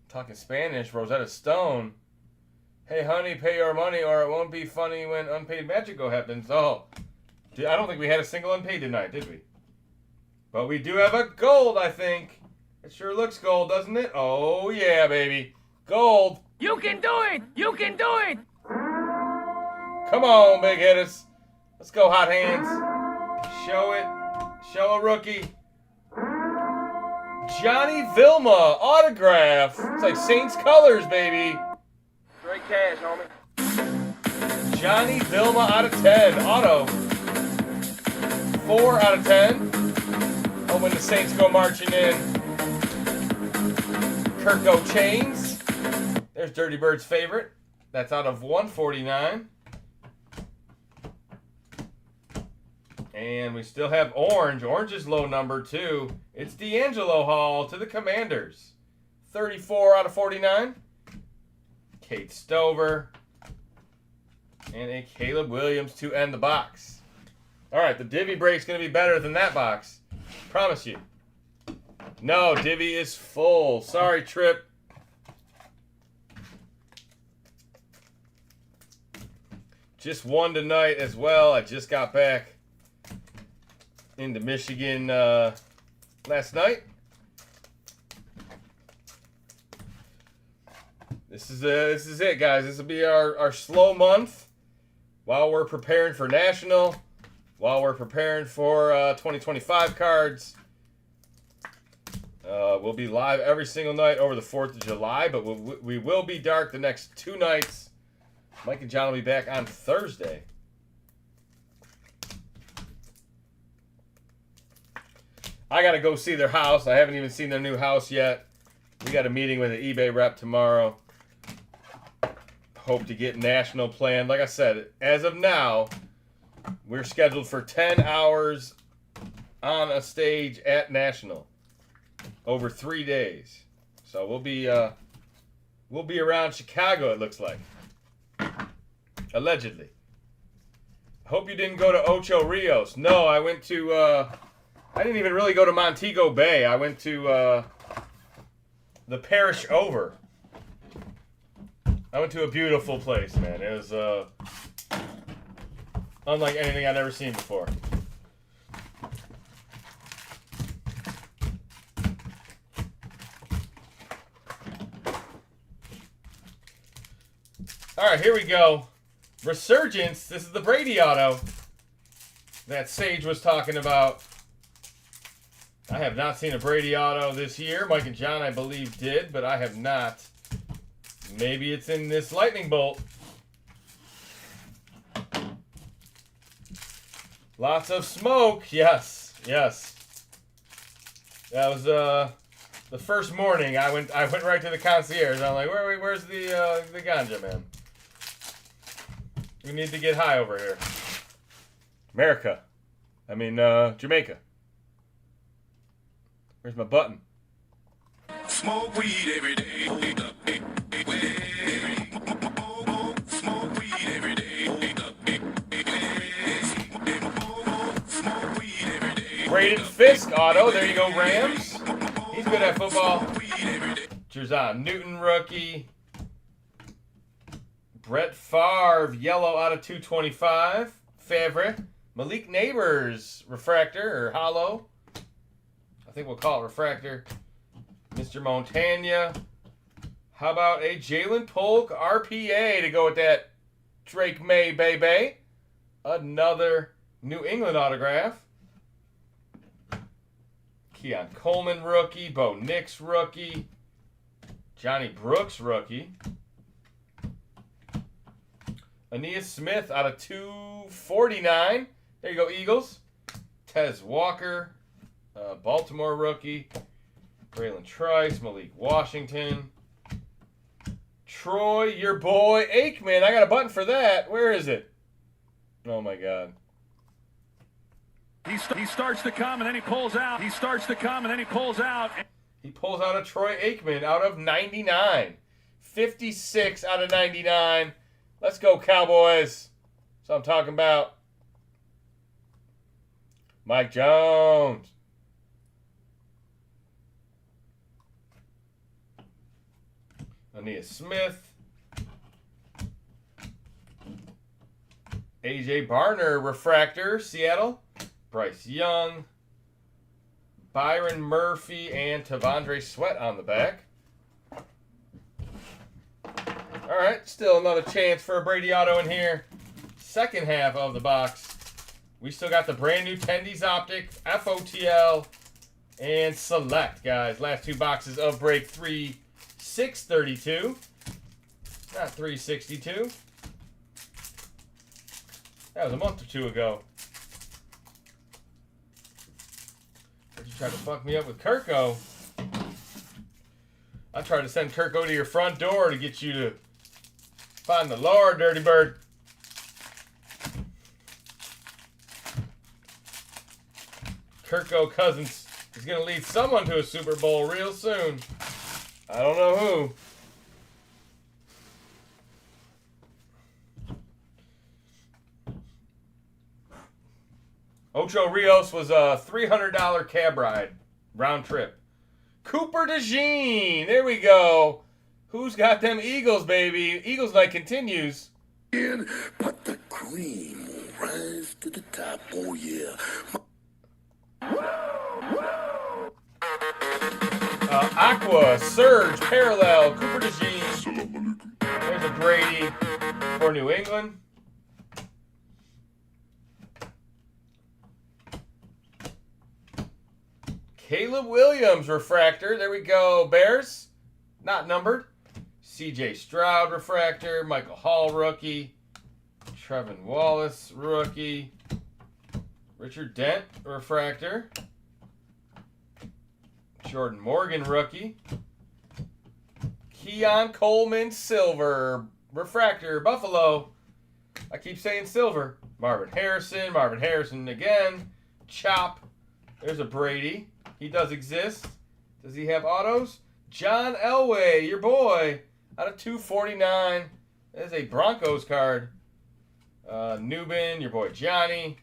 Talking Spanish, Rosetta Stone. Hey, honey, pay your money or it won't be funny when unpaid magical happens. Oh, I don't think we had a single unpaid tonight, did we? But we do have a gold, I think. It sure looks gold, doesn't it? Oh, yeah, baby. Gold. You can do it! You can do it! Come on, big hitters. Let's go, hot hands. Show it. Show a rookie. Johnny Vilma, autograph. It's like Saints colors, baby. Straight cash, homie. Johnny Vilma out of 10. Auto. 4 out of 10. Oh, when the Saints go marching in. Kirko Chains. There's Dirty Bird's favorite. That's out of 149. And we still have orange. Orange is low number 2. It's D'Angelo Hall to the Commanders. 34 out of 49. Kate Stover. And a Caleb Williams to end the box. All right, the Divvy break's going to be better than that box. Promise you. No, Divvy is full. Sorry, Trip. Just one tonight as well. I just got back into Michigan last night. This is it, guys. This will be our slow month while we're preparing for National, while we're preparing for 2025 cards. We'll be live every single night over the 4th of July, but we will be dark the next 2 nights. Mike and John will be back on Thursday. I got to go see their house. I haven't even seen their new house yet. We got a meeting with an eBay rep tomorrow. Hope to get National planned. Like I said, as of now, we're scheduled for 10 hours on a stage at National over 3 days. So we'll be around Chicago, it looks like. Allegedly. Hope you didn't go to Ocho Rios. No, I went to I didn't even really go to Montego Bay. I went to the parish over. I went to a beautiful place, man. It was unlike anything I'd ever seen before. All right, here we go. Resurgence. This is the Brady auto that Sage was talking about. I have not seen a Brady auto this year. Mike and John, I believe, did, but I have not. Maybe it's in this lightning bolt. Lots of smoke. Yes, yes. That was the first morning. I went right to the concierge. I'm like, where's the ganja, man? We need to get high over here. America. I mean, Jamaica. Where's my button? Smoke weed every day. Smoke weed every day. Braden Fisk auto. There you go, Rams. He's good at football. Jerzon Newton rookie. Brett Favre, yellow out of 225. Favorite. Malik Neighbors, refractor or hollow. I think we'll call it refractor. Mr. Montana. How about a Jalen Polk RPA to go with that Drake May baby? Another New England autograph. Keon Coleman rookie. Bo Nix rookie. Johnny Brooks rookie. Aeneas Smith out of 249. There you go, Eagles. Tez Walker. Baltimore rookie. Braylon Trice. Malik Washington. Troy, your boy, Aikman. I got a button for that. Where is it? Oh, my God. He starts to come, and then he pulls out. He starts to come, and then he pulls out. He pulls out a Troy Aikman out of 99. 56 out of 99. Let's go, Cowboys. That's what I'm talking about. Mike Jones. Aeneas Smith. AJ Barner, refractor, Seattle. Bryce Young. Byron Murphy and Tavondre Sweat on the back. All right, still another chance for a Brady auto in here. Second half of the box. We still got the brand new Contenders Optic, FOTL, and Select, guys. Last two boxes of break 3/632. Not 362. That was a month or two ago. But you tried to fuck me up with Kirko. I tried to send Kirko to your front door to get you to find the Lord, Dirty Bird. Kirko Cousins is going to lead someone to a Super Bowl real soon. I don't know who. Ocho Rios was a $300 cab ride, round trip. Cooper DeJean, there we go. Who's got them Eagles, baby? Eagles night continues. But the cream will rise to the top, oh yeah. Aqua, Surge, Parallel, Cooper DeJean. There's a Brady for New England. Caleb Williams, refractor. There we go. Bears, not numbered. CJ Stroud, refractor. Michael Hall, rookie. Trevin Wallace, rookie. Richard Dent, refractor. Jordan Morgan, rookie. Keon Coleman, silver. Refractor, Buffalo. I keep saying silver. Marvin Harrison again. Chop. There's a Brady. He does exist. Does he have autos? John Elway, your boy, out of 249. There's a Broncos card. Newbin, your boy Johnny.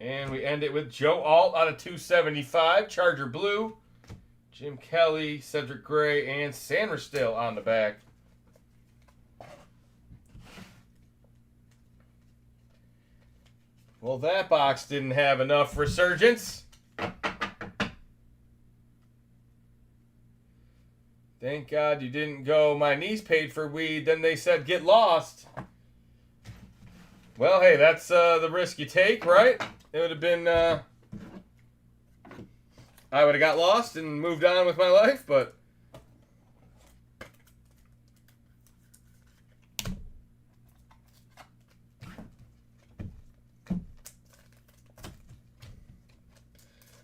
And we end it with Joe Alt out of 275. Charger Blue. Jim Kelly, Cedric Gray, and Sandra Still on the back. Well, that box didn't have enough resurgence. Thank God you didn't go, my niece paid for weed, then they said get lost. Well, hey, that's the risk you take, right? It would have been, I would have got lost and moved on with my life, but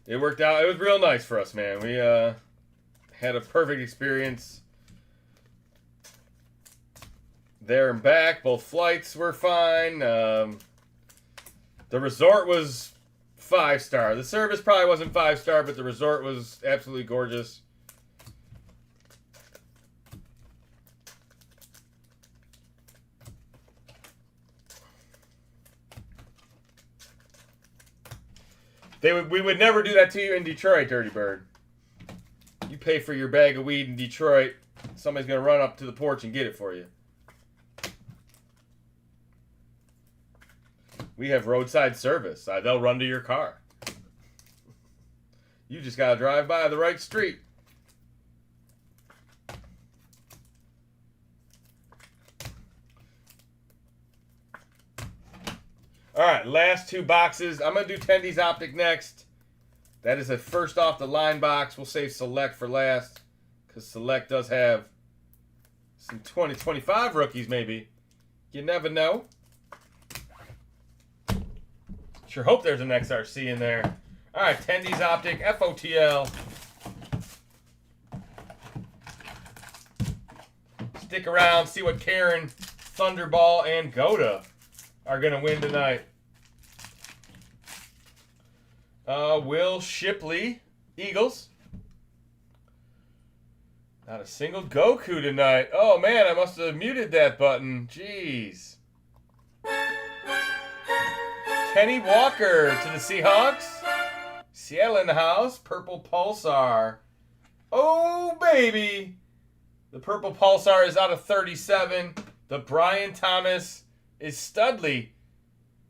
it worked out. It was real nice for us, man. We had a perfect experience there and back. Both flights were fine. The resort was 5-star. The service probably wasn't 5-star, but the resort was absolutely gorgeous. We would never do that to you in Detroit, Dirty Bird. You pay for your bag of weed in Detroit, somebody's going to run up to the porch and get it for you. We have roadside service. They'll run to your car. You just got to drive by the right street. All right, last two boxes. I'm going to do Contenders Optic next. That is a first off the line box. We'll save Select for last because Select does have some 2025 rookies maybe. You never know. Sure hope there's an XRC in there. All right, Contenders Optic, FOTL. Stick around, see what Karen, Thunderball, and Goda are going to win tonight. Will Shipley, Eagles. Not a single Goku tonight. Oh, man, I must have muted that button. Jeez. Kenny Walker to the Seahawks. Seattle in the house. Purple Pulsar. Oh, baby. The Purple Pulsar is out of 37. The Brian Thomas is Studley.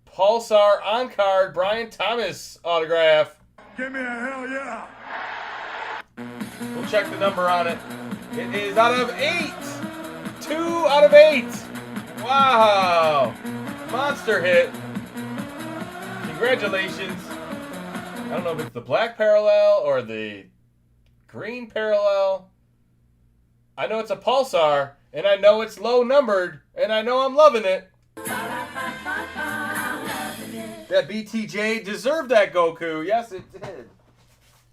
Pulsar on card. Brian Thomas autograph. Give me a hell yeah. We'll check the number on it. It is out of 8. 2 out of 8. Wow. Monster hit. Congratulations. I don't know if it's the black parallel or the green parallel. I know it's a Pulsar, and I know it's low numbered, and I know I'm loving it. That BTJ deserved that Goku. Yes, it did.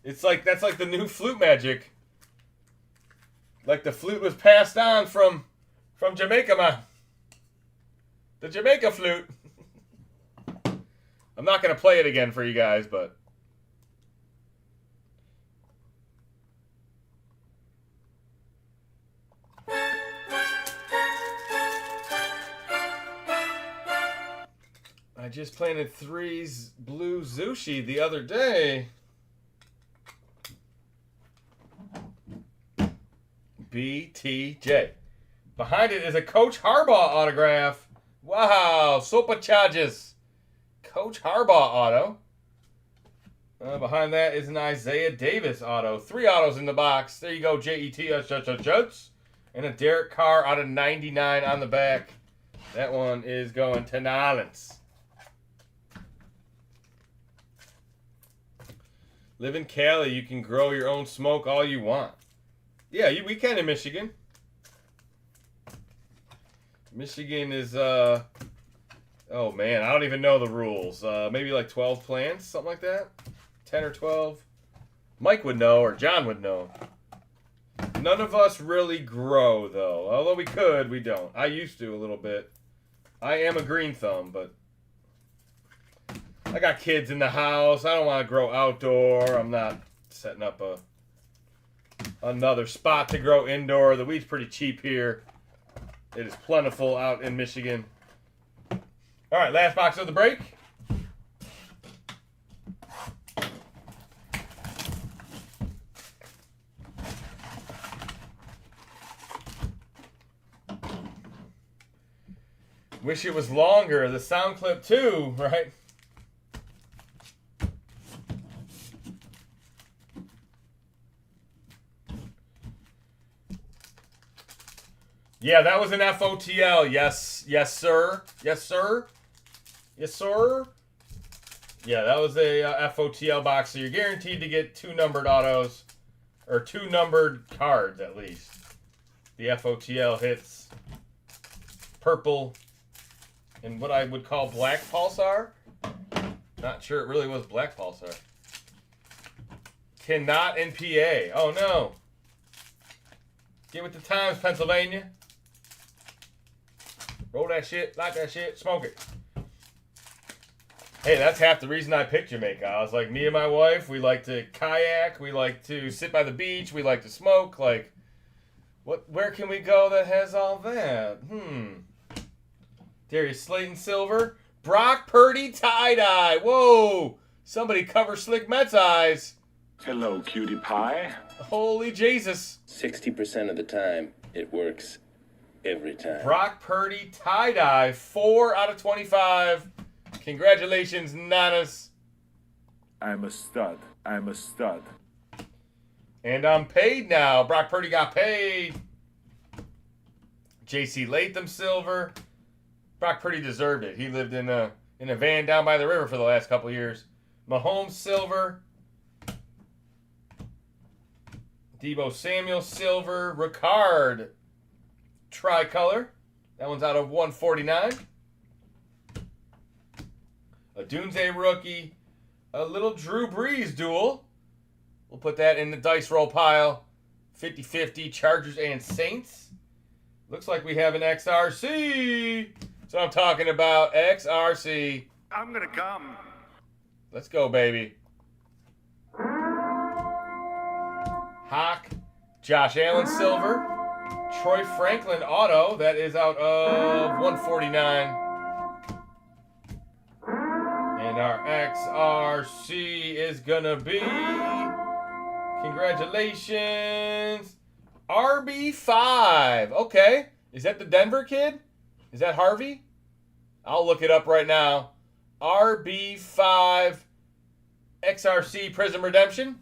It's like, that's like the new flute magic. Like the flute was passed on from Jamaica, man. The Jamaica flute. I'm not going to play it again for you guys, but... I just planted 3's blue Zushi the other day. BTJ. Behind it is a Coach Harbaugh autograph. Wow, Sopa Charges. Coach Harbaugh auto. Behind that is an Isaiah Davis auto. 3 autos in the box. There you go, JET. And a Derek Carr out of 99 on the back. That one is going to Nolans. Live in Cali. You can grow your own smoke all you want. Yeah, we can in Michigan. Michigan is, oh man, I don't even know the rules. Maybe like 12 plants, something like that. 10 or 12. Mike would know, or John would know. None of us really grow, though. Although we could, we don't. I used to a little bit. I am a green thumb, but I got kids in the house. I don't want to grow outdoor. I'm not setting up another spot to grow indoor. The weed's pretty cheap here. It is plentiful out in Michigan. All right, last box of the break. Wish it was longer. The sound clip too, right? Yeah, that was an FOTL. Yes, yes, sir. Yes, sir. Yes, sir. Yeah, that was a FOTL box. So you're guaranteed to get 2 numbered autos, or 2 numbered cards at least. The FOTL hits purple and what I would call black Pulsar. Not sure it really was black Pulsar. Cannot in PA. Oh no. Get with the times, Pennsylvania. Roll that shit, like that shit, smoke it. Hey, that's half the reason I picked Jamaica. I was like, me and my wife, we like to kayak, we like to sit by the beach, we like to smoke. Like, where can we go that has all that? Darius Slayton Silver. Brock Purdy tie-dye. Whoa! Somebody cover Slick Met's eyes. Hello, cutie pie. Holy Jesus. 60% of the time, it works every time. Brock Purdy tie-dye, 4 out of 25. Congratulations, Nanas. I'm a stud. I'm a stud. And I'm paid now. Brock Purdy got paid. J.C. Latham silver. Brock Purdy deserved it. He lived in a van down by the river for the last couple years. Mahomes silver. Debo Samuel silver. Ricard tricolor. That one's out of 149. A Dunze rookie. A little Drew Brees duel. We'll put that in the dice roll pile. 50-50 Chargers and Saints. Looks like we have an XRC. That's what I'm talking about. XRC. I'm gonna come. Let's go, baby. Hawk. Josh Allen silver. Troy Franklin auto. That is out of 149. And our XRC is gonna be, congratulations, RB5. Okay. Is that the Denver kid? Is that Harvey? I'll look it up right now. RB5 XRC Prism Redemption.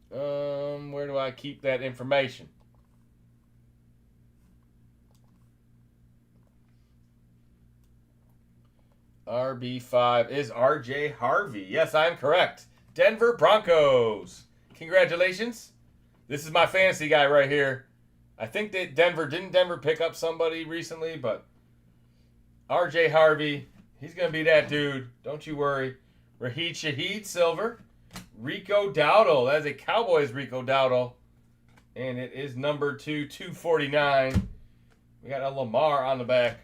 Where do I keep that information? RB5 is RJ Harvey. Yes, I'm correct. Denver Broncos. Congratulations. This is my fantasy guy right here. I think that didn't Denver pick up somebody recently, but RJ Harvey, he's going to be that dude. Don't you worry. Raheed Shaheed silver. Rico Dowdle. That is a Cowboys Rico Dowdle. And it is number 249. We got a Lamar on the back.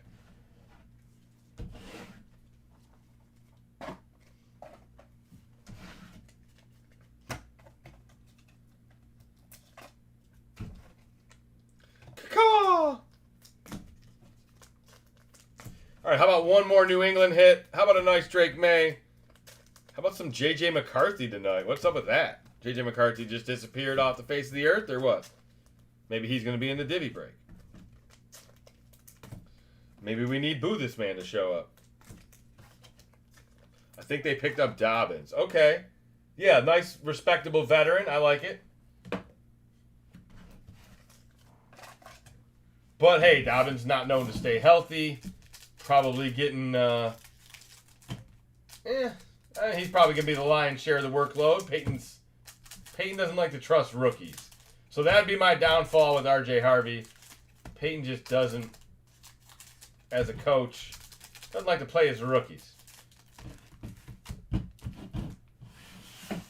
All right, how about one more New England hit? How about a nice Drake May? How about some J.J. McCarthy tonight? What's up with that? J.J. McCarthy just disappeared off the face of the earth, or what? Maybe he's going to be in the divvy break. Maybe we need Boo This Man to show up. I think they picked up Dobbins. Okay. Yeah, nice, respectable veteran. I like it. But, hey, Dobbins not known to stay healthy. Probably getting, he's probably going to be the lion's share of the workload. Peyton doesn't like to trust rookies. So that'd be my downfall with RJ Harvey. Peyton just doesn't, as a coach, doesn't like to play his rookies.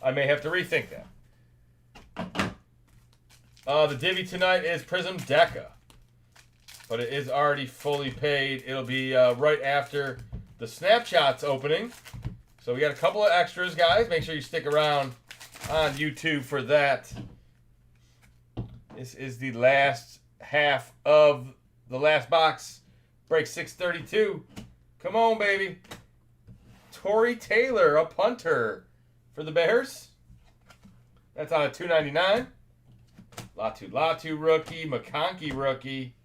I may have to rethink that. The divvy tonight is Prism Deca. But it is already fully paid. It'll be right after the snapshots opening. So we got a couple of extras, guys. Make sure you stick around on YouTube for that. This is the last half of the last box. Break 632. Come on, baby. Torrey Taylor, a punter for the Bears. That's on a $2.99. Latu rookie. McConkey rookie.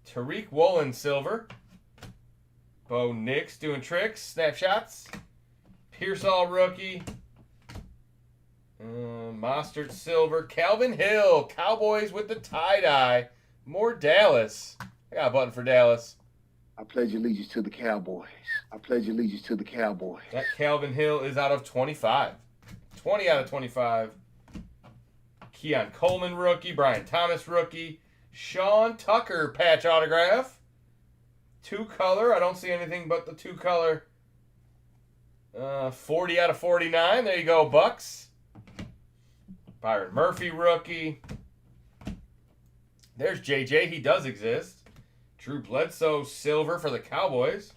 Tariq Woolen silver. Bo Nix doing tricks. Snapshots. Pearsall rookie. Mostert silver. Calvin Hill. Cowboys with the tie-dye. More Dallas. I got a button for Dallas. I pledge allegiance to the Cowboys. I pledge allegiance to the Cowboys. That Calvin Hill is out of 25. 20 out of 25. Keon Coleman rookie. Brian Thomas rookie. Sean Tucker patch autograph. 2-color. I don't see anything but the 2-color. 40 out of 49. There you go, Bucks. Byron Murphy rookie. There's JJ. He does exist. Drew Bledsoe silver for the Cowboys.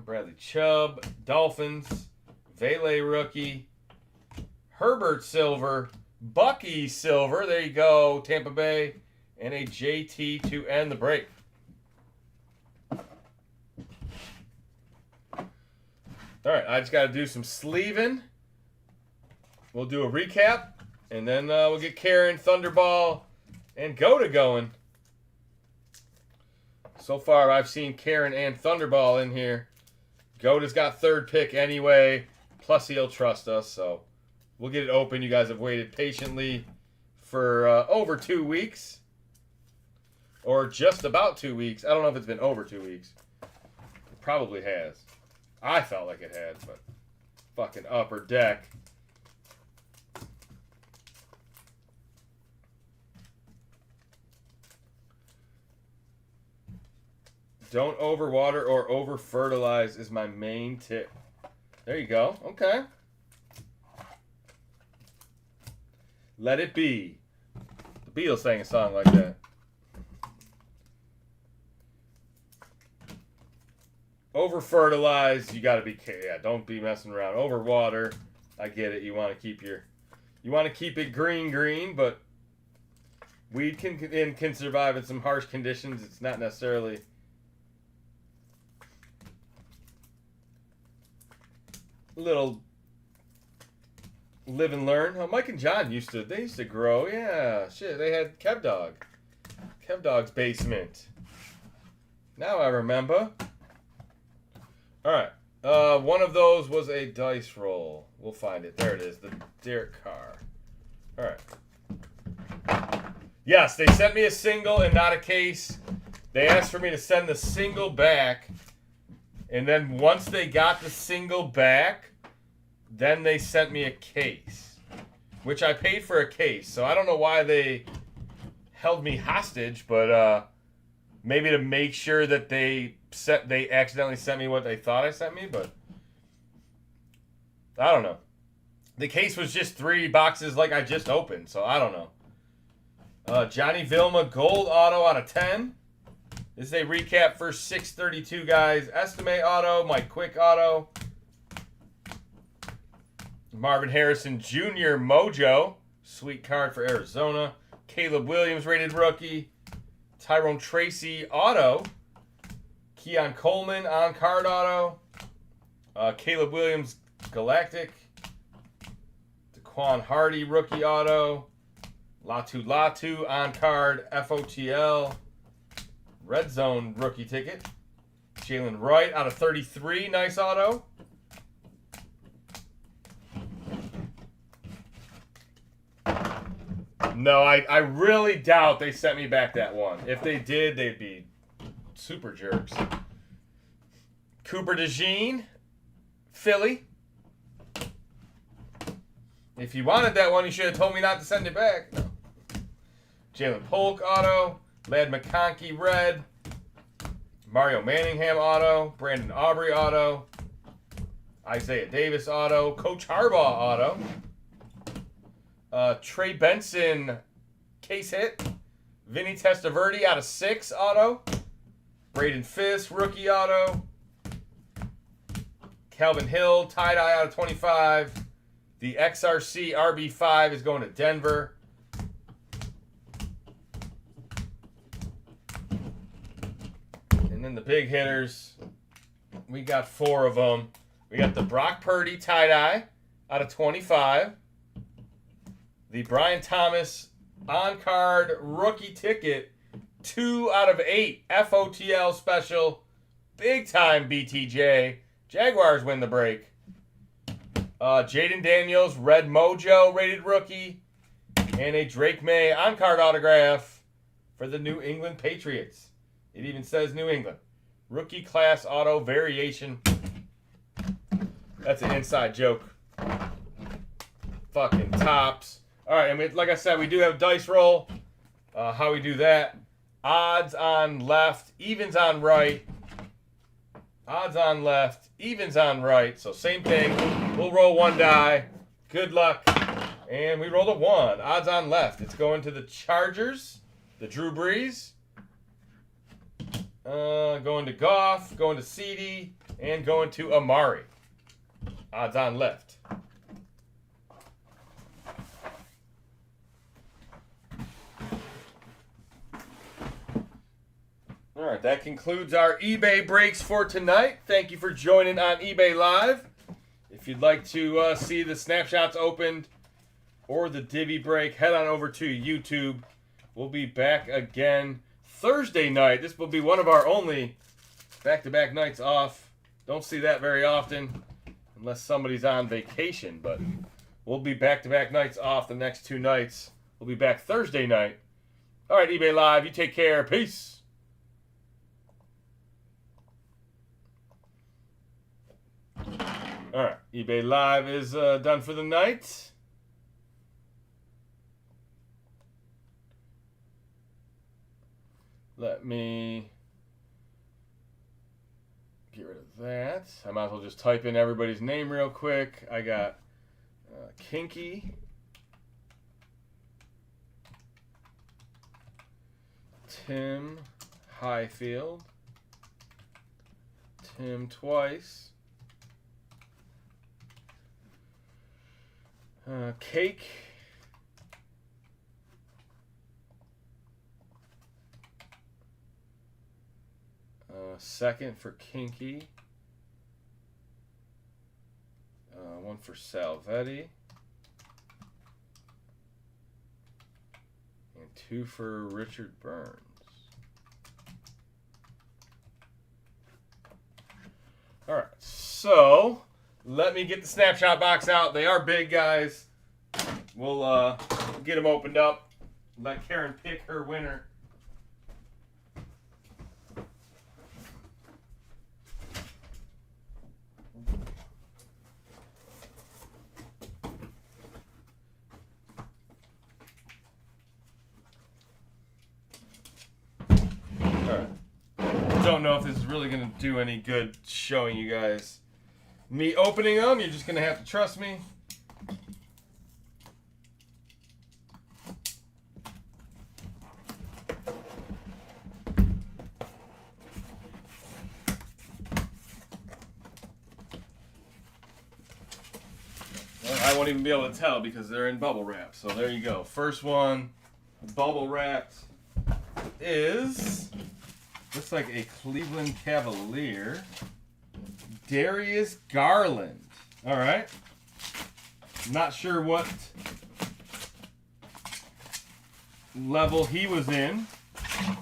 Bradley Chubb. Dolphins. Vele rookie. Herbert silver. Bucky silver. There you go, Tampa Bay. And a JT to end the break. All right, I just got to do some sleeving. we'll do a recap, and then we'll get Karen, Thunderball, and Goda going. So far, I've seen Karen and Thunderball in here. Goda's got third pick anyway, plus he'll trust us, so we'll get it open. You guys have waited patiently for over 2 weeks. Or just about 2 weeks. I don't know if it's been over 2 weeks. It probably has. I felt like it had, but fucking upper deck. Don't overwater or over-fertilize is my main tip. There you go. Okay. Let it be. The Beatles sang a song like that. Over-fertilize, you gotta be, yeah, don't be messing around. Overwater, I get it. You want to keep it green, but weed can survive in some harsh conditions. It's not necessarily little live and learn. Oh, Mike and John used to grow. Yeah, shit. They had Kev Dog's basement. Now I remember. All right. One of those was a dice roll. We'll find it. There it is. The Derek Carr. All right. Yes, they sent me a single and not a case. They asked for me to send the single back. And then once they got the single back, then they sent me a case, which I paid for a case. So I don't know why they held me hostage, but maybe to make sure that they accidentally sent me what they thought I sent me, but I don't know. The case was just 3 boxes like I just opened, so I don't know. Johnny Vilma gold auto out of 10. This is a recap for 632 guys. Estimate auto, Mike Quick auto. Marvin Harrison Jr. Mojo. Sweet card for Arizona. Caleb Williams rated rookie. Tyrone Tracy auto. Keon Coleman on card auto. Caleb Williams Galactic. Daquan Hardy rookie auto. Latu on card FOTL. Red Zone rookie ticket. Jalen Wright out of 33. Nice auto. No, I really doubt they sent me back that one. If they did, they'd be super jerks. Cooper DeJean, Philly. If you wanted that one, you should have told me not to send it back. No. Jalen Polk auto. Lad McConkey red. Mario Manningham auto. Brandon Aubrey auto. Isaiah Davis auto. Coach Harbaugh auto. Trey Benson case hit. Vinny Testaverde out of 6 auto. Braden Fisk rookie auto. Calvin Hill tie-dye out of 25. The XRC RB5 is going to Denver. And then the big hitters, we got 4 of them. We got the Brock Purdy tie-dye out of 25. The Brian Thomas on-card rookie ticket, 2 out of 8. FOTL special. Big-time BTJ. Jaguars win the break. Jaden Daniels, Red Mojo rated rookie. And a Drake May on-card autograph for the New England Patriots. It even says New England. Rookie class auto variation. That's an inside joke. Fucking tops. All right, and like I said, we do have dice roll. How we do that. Odds on left, evens on right. Odds on left, evens on right. So same thing. We'll roll 1 die. Good luck. And we rolled a 1. Odds on left. It's going to the Chargers. The Drew Brees. Going to Goff. Going to CeeDee. And going to Amari. Odds on left. All right, that concludes our eBay breaks for tonight. Thank you for joining on eBay Live. If you'd like to see the snapshots opened or the Divvy Break, head on over to YouTube. We'll be back again Thursday night. This will be one of our only back-to-back nights off. Don't see that very often unless somebody's on vacation, but we'll be back-to-back nights off the next 2 nights. We'll be back Thursday night. All right, eBay Live, you take care. Peace. All right, eBay Live is done for the night. Let me get rid of that. I might as well just type in everybody's name real quick. I got Kinky, Tim Highfield, Tim twice, Cake, second for Kinky, one for Salvetti, and 2 for Richard Burns. All right, so let me get the snapshot box out. They are big, guys. We'll get them opened up. Let Karen pick her winner. Don't know if this is really going to do any good showing you guys me opening them. You're just going to have to trust me. Well, I won't even be able to tell because they're in bubble wrap. So there you go. First one, bubble wrapped, is... looks like a Cleveland Cavalier. Darius Garland. All right. Not sure what level he was in,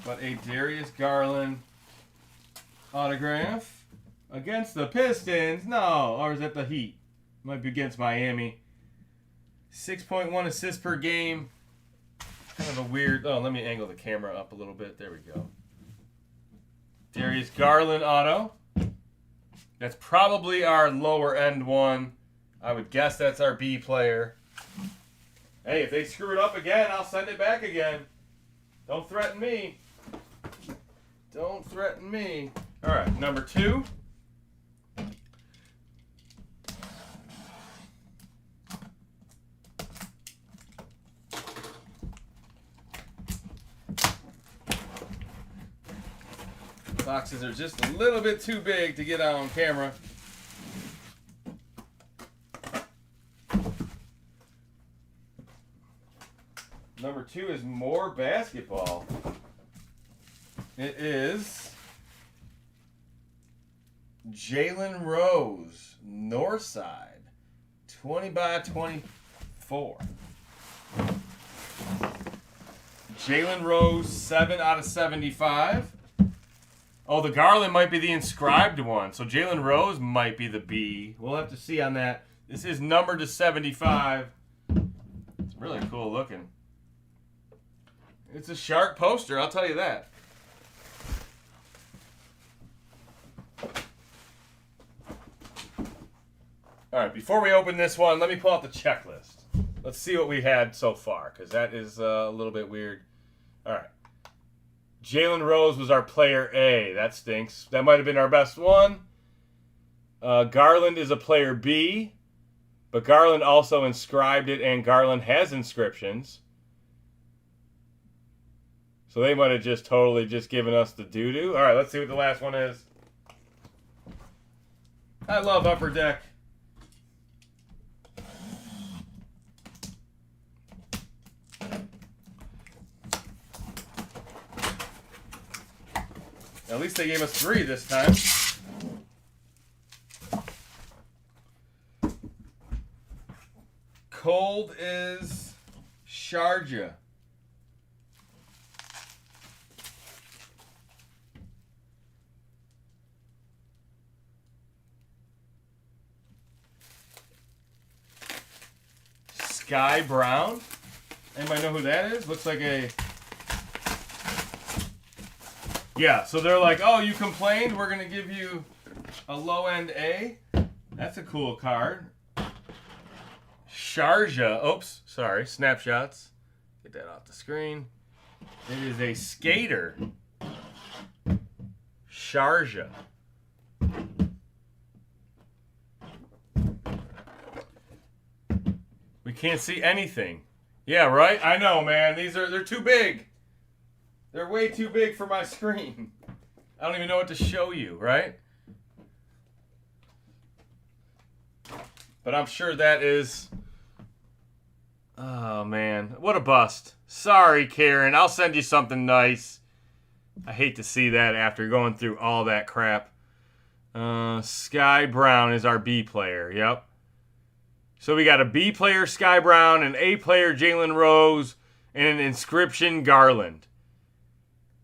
but a Darius Garland autograph against the Pistons. No, or is that the Heat? Might be against Miami. 6.1 assists per game. Kind of a weird... oh, let me angle the camera up a little bit. There we go. Darius Garland auto. That's probably our lower end one. I would guess that's our B player. Hey, if they screw it up again, I'll send it back again. Don't threaten me. Don't threaten me. All right, number 2. Boxes are just a little bit too big to get on camera. Number 2 is more basketball. It is Jalen Rose, Northside, 20/24. Jalen Rose, 7/75. Oh, the Garland might be the inscribed one. So Jalen Rose might be the B. We'll have to see on that. This is numbered to 75. It's really cool looking. It's a shark poster, I'll tell you that. All right, before we open this one, let me pull out the checklist. Let's see what we had so far, because that is a little bit weird. All right. Jalen Rose was our player A. That stinks. That might have been our best one. Garland is a player B, but Garland also inscribed it, and Garland has inscriptions. So they might have just totally just given us the doo-doo. All right, let's see what the last one is. I love Upper Deck. At least they gave us 3 this time. Cold is Sharjah. Sky Brown. Anybody know who that is? Looks like a... Yeah, so they're like, oh, you complained? We're going to give you a low-end A. That's a cool card. Sharjah. Oops, sorry. Snapshots. Get that off the screen. It is a skater. Sharjah. We can't see anything. Yeah, right? I know, man. They're too big. They're way too big for my screen. I don't even know what to show you, right? But I'm sure that is... Oh, man. What a bust. Sorry, Karen. I'll send you something nice. I hate to see that after going through all that crap. Sky Brown is our B player. Yep. So we got a B player, Sky Brown, an A player, Jalen Rose, and an inscription, Garland.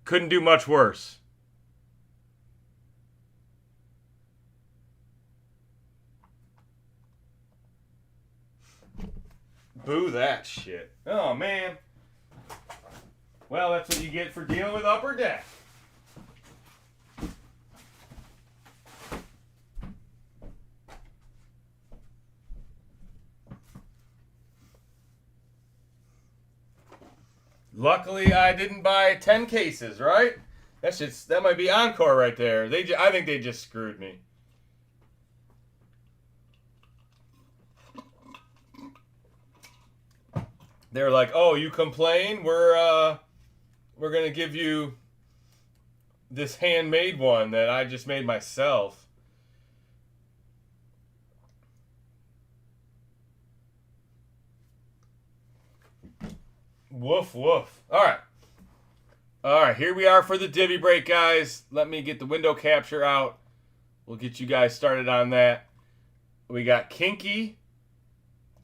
Couldn't do much worse. Boo that shit. Oh, man. Well, that's what you get for dealing with Upper Deck. Luckily, I didn't buy 10 cases, right? That might be Encore right there. I think they just screwed me. They're like, "Oh, you complain? We're gonna give you this handmade one that I just made myself." Woof, woof. All right, here we are for the divvy break, guys. Let me get the window capture out. We'll get you guys started on that. We got Kinky,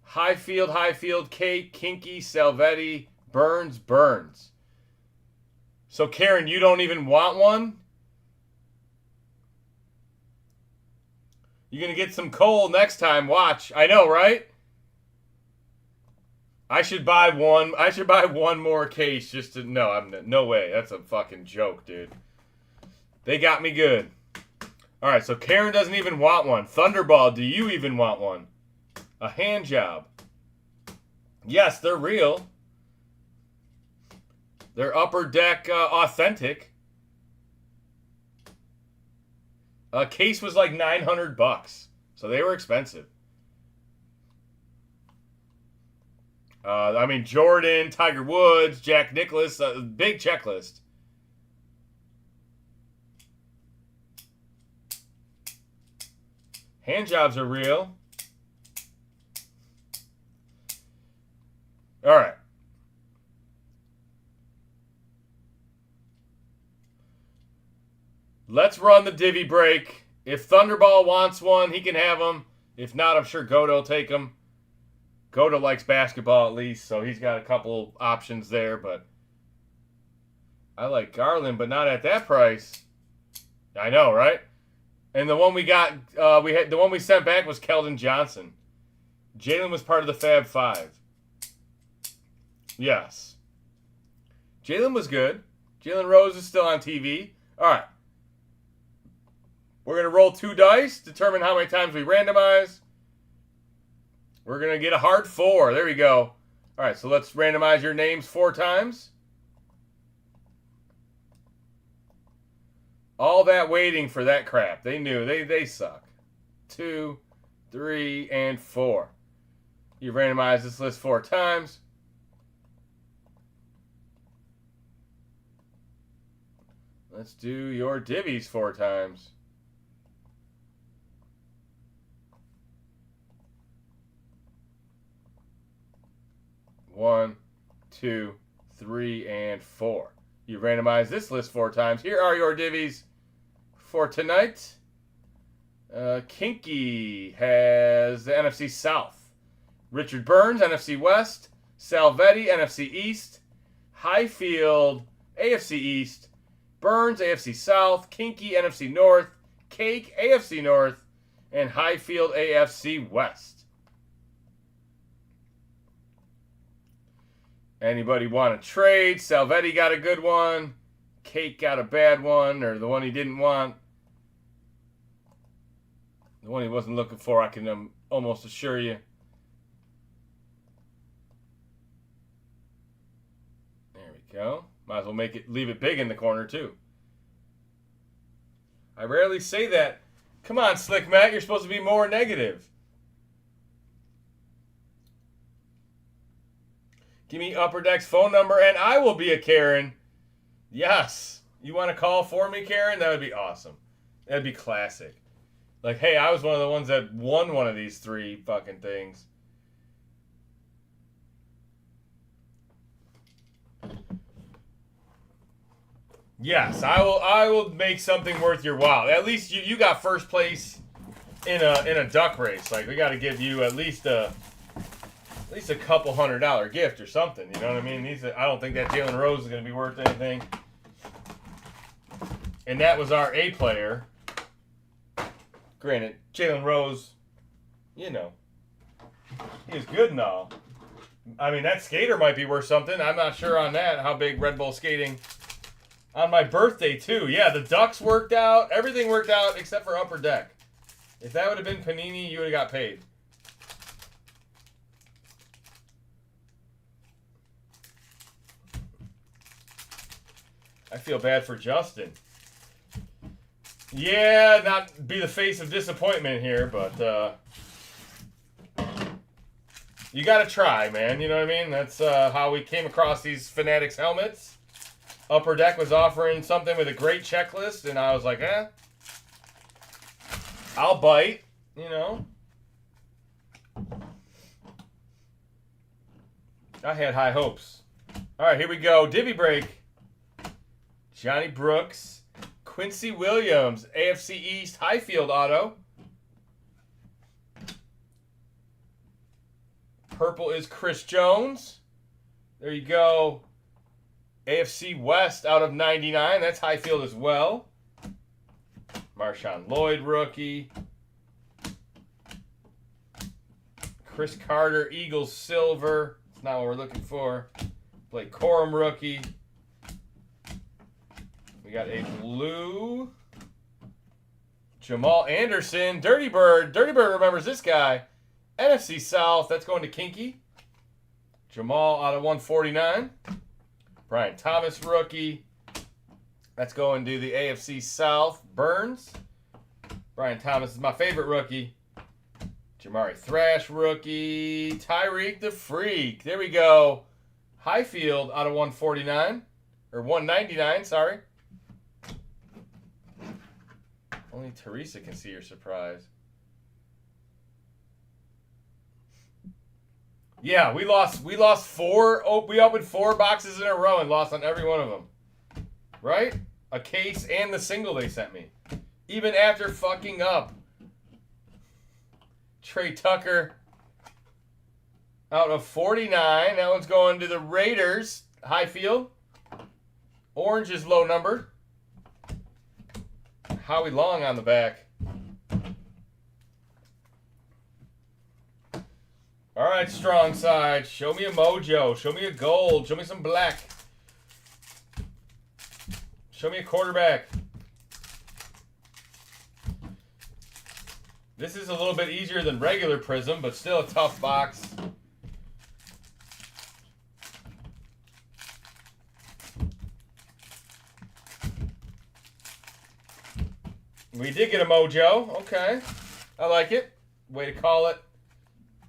Highfield, Cake, Kinky, Salvetti, Burns. So, Karen, you don't even want one? You're going to get some coal next time. Watch. I know, right? I should buy one more case just to... No way. That's a fucking joke, dude. They got me good. All right, so Karen doesn't even want one. Thunderball, do you even want one? A hand job. Yes, they're real. They're Upper Deck authentic. A case was like $900, so they were expensive. Jordan, Tiger Woods, Jack Nicklaus, big checklist. Hand jobs are real. All right. Let's run the divvy break. If Thunderball wants one, he can have them. If not, I'm sure Godo will take them. Godo likes basketball at least, so he's got a couple options there, but I like Garland, but not at that price. I know, right? And the one we got, the one we sent back was Keldon Johnson. Jalen was part of the Fab Five. Yes. Jalen was good. Jalen Rose is still on TV. All right. We're going to roll 2 dice, determine how many times we randomize. We're going to get a hard 4. There we go. All right, so let's randomize your names 4 times. All that waiting for that crap. They knew. They suck. 2, 3, and 4. You randomize this list 4 times. Let's do your divvies 4 times. One, 2, 3, and 4. You randomize this list 4 times. Here are your divvies for tonight. Kinky has the NFC South. Richard Burns, NFC West. Salvetti, NFC East. Highfield, AFC East. Burns, AFC South. Kinky, NFC North. Cake, AFC North. And Highfield, AFC West. Anybody want to trade? Salvetti got a good one. Cake got a bad one, or the one he didn't want. The one he wasn't looking for, I can almost assure you. There we go. Might as well leave it big in the corner, too. I rarely say that. Come on, Slick Matt, you're supposed to be more negative. Give me Upper Deck's phone number, and I will be a Karen. Yes. You want to call for me, Karen? That would be awesome. That'd be classic. Like, hey, I was one of the ones that won one of these 3 fucking things. Yes, I will make something worth your while. At least you got first place in a duck race. Like, we got to give you at least a couple $100 gift or something. You know what I mean? I don't think that Jalen Rose is going to be worth anything. And that was our A player. Granted, Jalen Rose, you know, he was good and all. I mean, that skater might be worth something. I'm not sure on that, how big Red Bull skating. On my birthday, too. Yeah, the Ducks worked out. Everything worked out except for Upper Deck. If that would have been Panini, you would have got paid. I feel bad for Justin. Yeah, not be the face of disappointment here, but you got to try, man. You know what I mean? That's how we came across these Fanatics helmets. Upper Deck was offering something with a great checklist, and I was like, I'll bite, you know. I had high hopes. All right, here we go. Divvy break. Johnny Brooks. Quincy Williams, AFC East, Highfield auto. Purple is Chris Jones. There you go. AFC West out of 99. That's Highfield as well. Marshawn Lloyd, rookie. Chris Carter, Eagles silver. That's not what we're looking for. Blake Corum, rookie. We got a blue. Jamal Anderson, Dirty Bird. Dirty Bird remembers this guy. NFC South, that's going to Kinky. Jamal out of 149. Brian Thomas, rookie. That's going to the AFC South. Burns. Brian Thomas is my favorite rookie. Jamari Thrash, rookie. Tyreek the Freak. There we go. Highfield out of 149. Or 199, sorry. Only Teresa can see your surprise. Yeah, we lost 4. Oh, we opened 4 boxes in a row and lost on every one of them. Right? A case and the single they sent me. Even after fucking up. Trey Tucker out of 49. That one's going to the Raiders. Highfield. Orange is low numbered. Howie Long on the back. All right, strong side. Show me a mojo. Show me a gold. Show me some black. Show me a quarterback. This is a little bit easier than regular Prism, but still a tough box. We did get a mojo. Okay. I like it. Way to call it.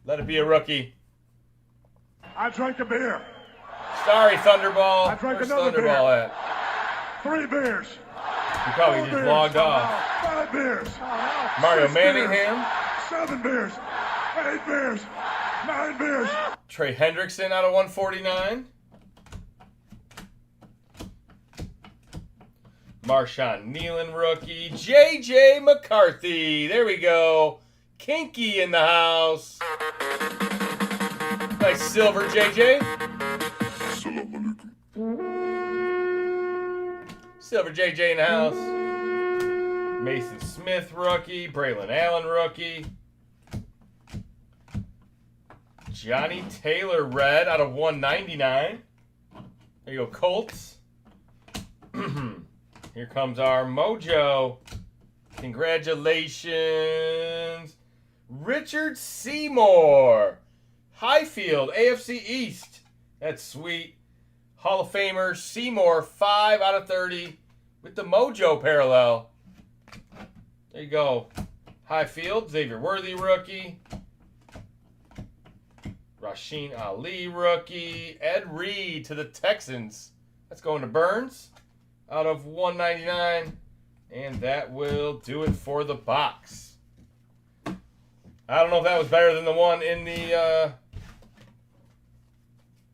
Let it be a rookie. I drank a beer. Sorry, Thunderball. I drank Where's another Thunderball beer. at? 3 beers. He probably 4 just beers. logged off. 5 beers. Mario 6 Manningham. beers. 7 beers. 8 beers. 9 beers. Trey Hendrickson out of 149. Marshawn Nealon rookie. J.J. McCarthy. There we go. Kinky in the house. Nice silver, JJ. Silver JJ in the house. Mason Smith rookie. Braylon Allen rookie. Johnny Taylor red out of 199. There you go, Colts. Here comes our mojo. Congratulations. Richard Seymour. Highfield, AFC East. That's sweet. Hall of Famer Seymour, 5 out of 30 with the mojo parallel. There you go. Highfield, Xavier Worthy rookie. Rasheen Ali rookie. Ed Reed to the Texans. That's going to Burns out of 199. And that will do it for the box. I don't know if that was better than the one in the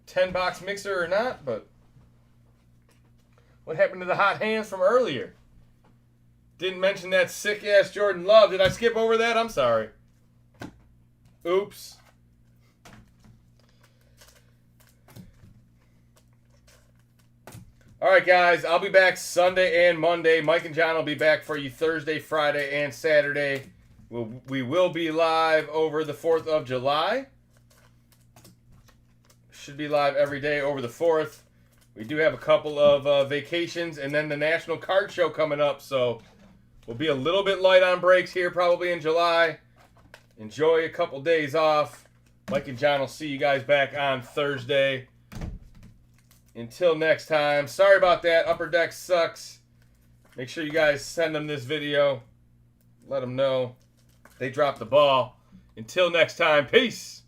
10-box mixer or not, but what happened to the hot hands from earlier? Didn't mention that sick-ass Jordan Love. Did I skip over that? I'm sorry. Oops. All right, guys. I'll be back Sunday and Monday. Mike and John will be back for you Thursday, Friday, and Saturday. We will be live over the 4th of July. Should be live every day over the 4th. We do have a couple of vacations and then the National Card Show coming up, so we'll be a little bit light on breaks here probably in July. Enjoy a couple days off. Mike and John will see you guys back on Thursday. Until next time, sorry about that. Upper Deck sucks. Make sure you guys send them this video. Let them know they dropped the ball. Until next time, peace.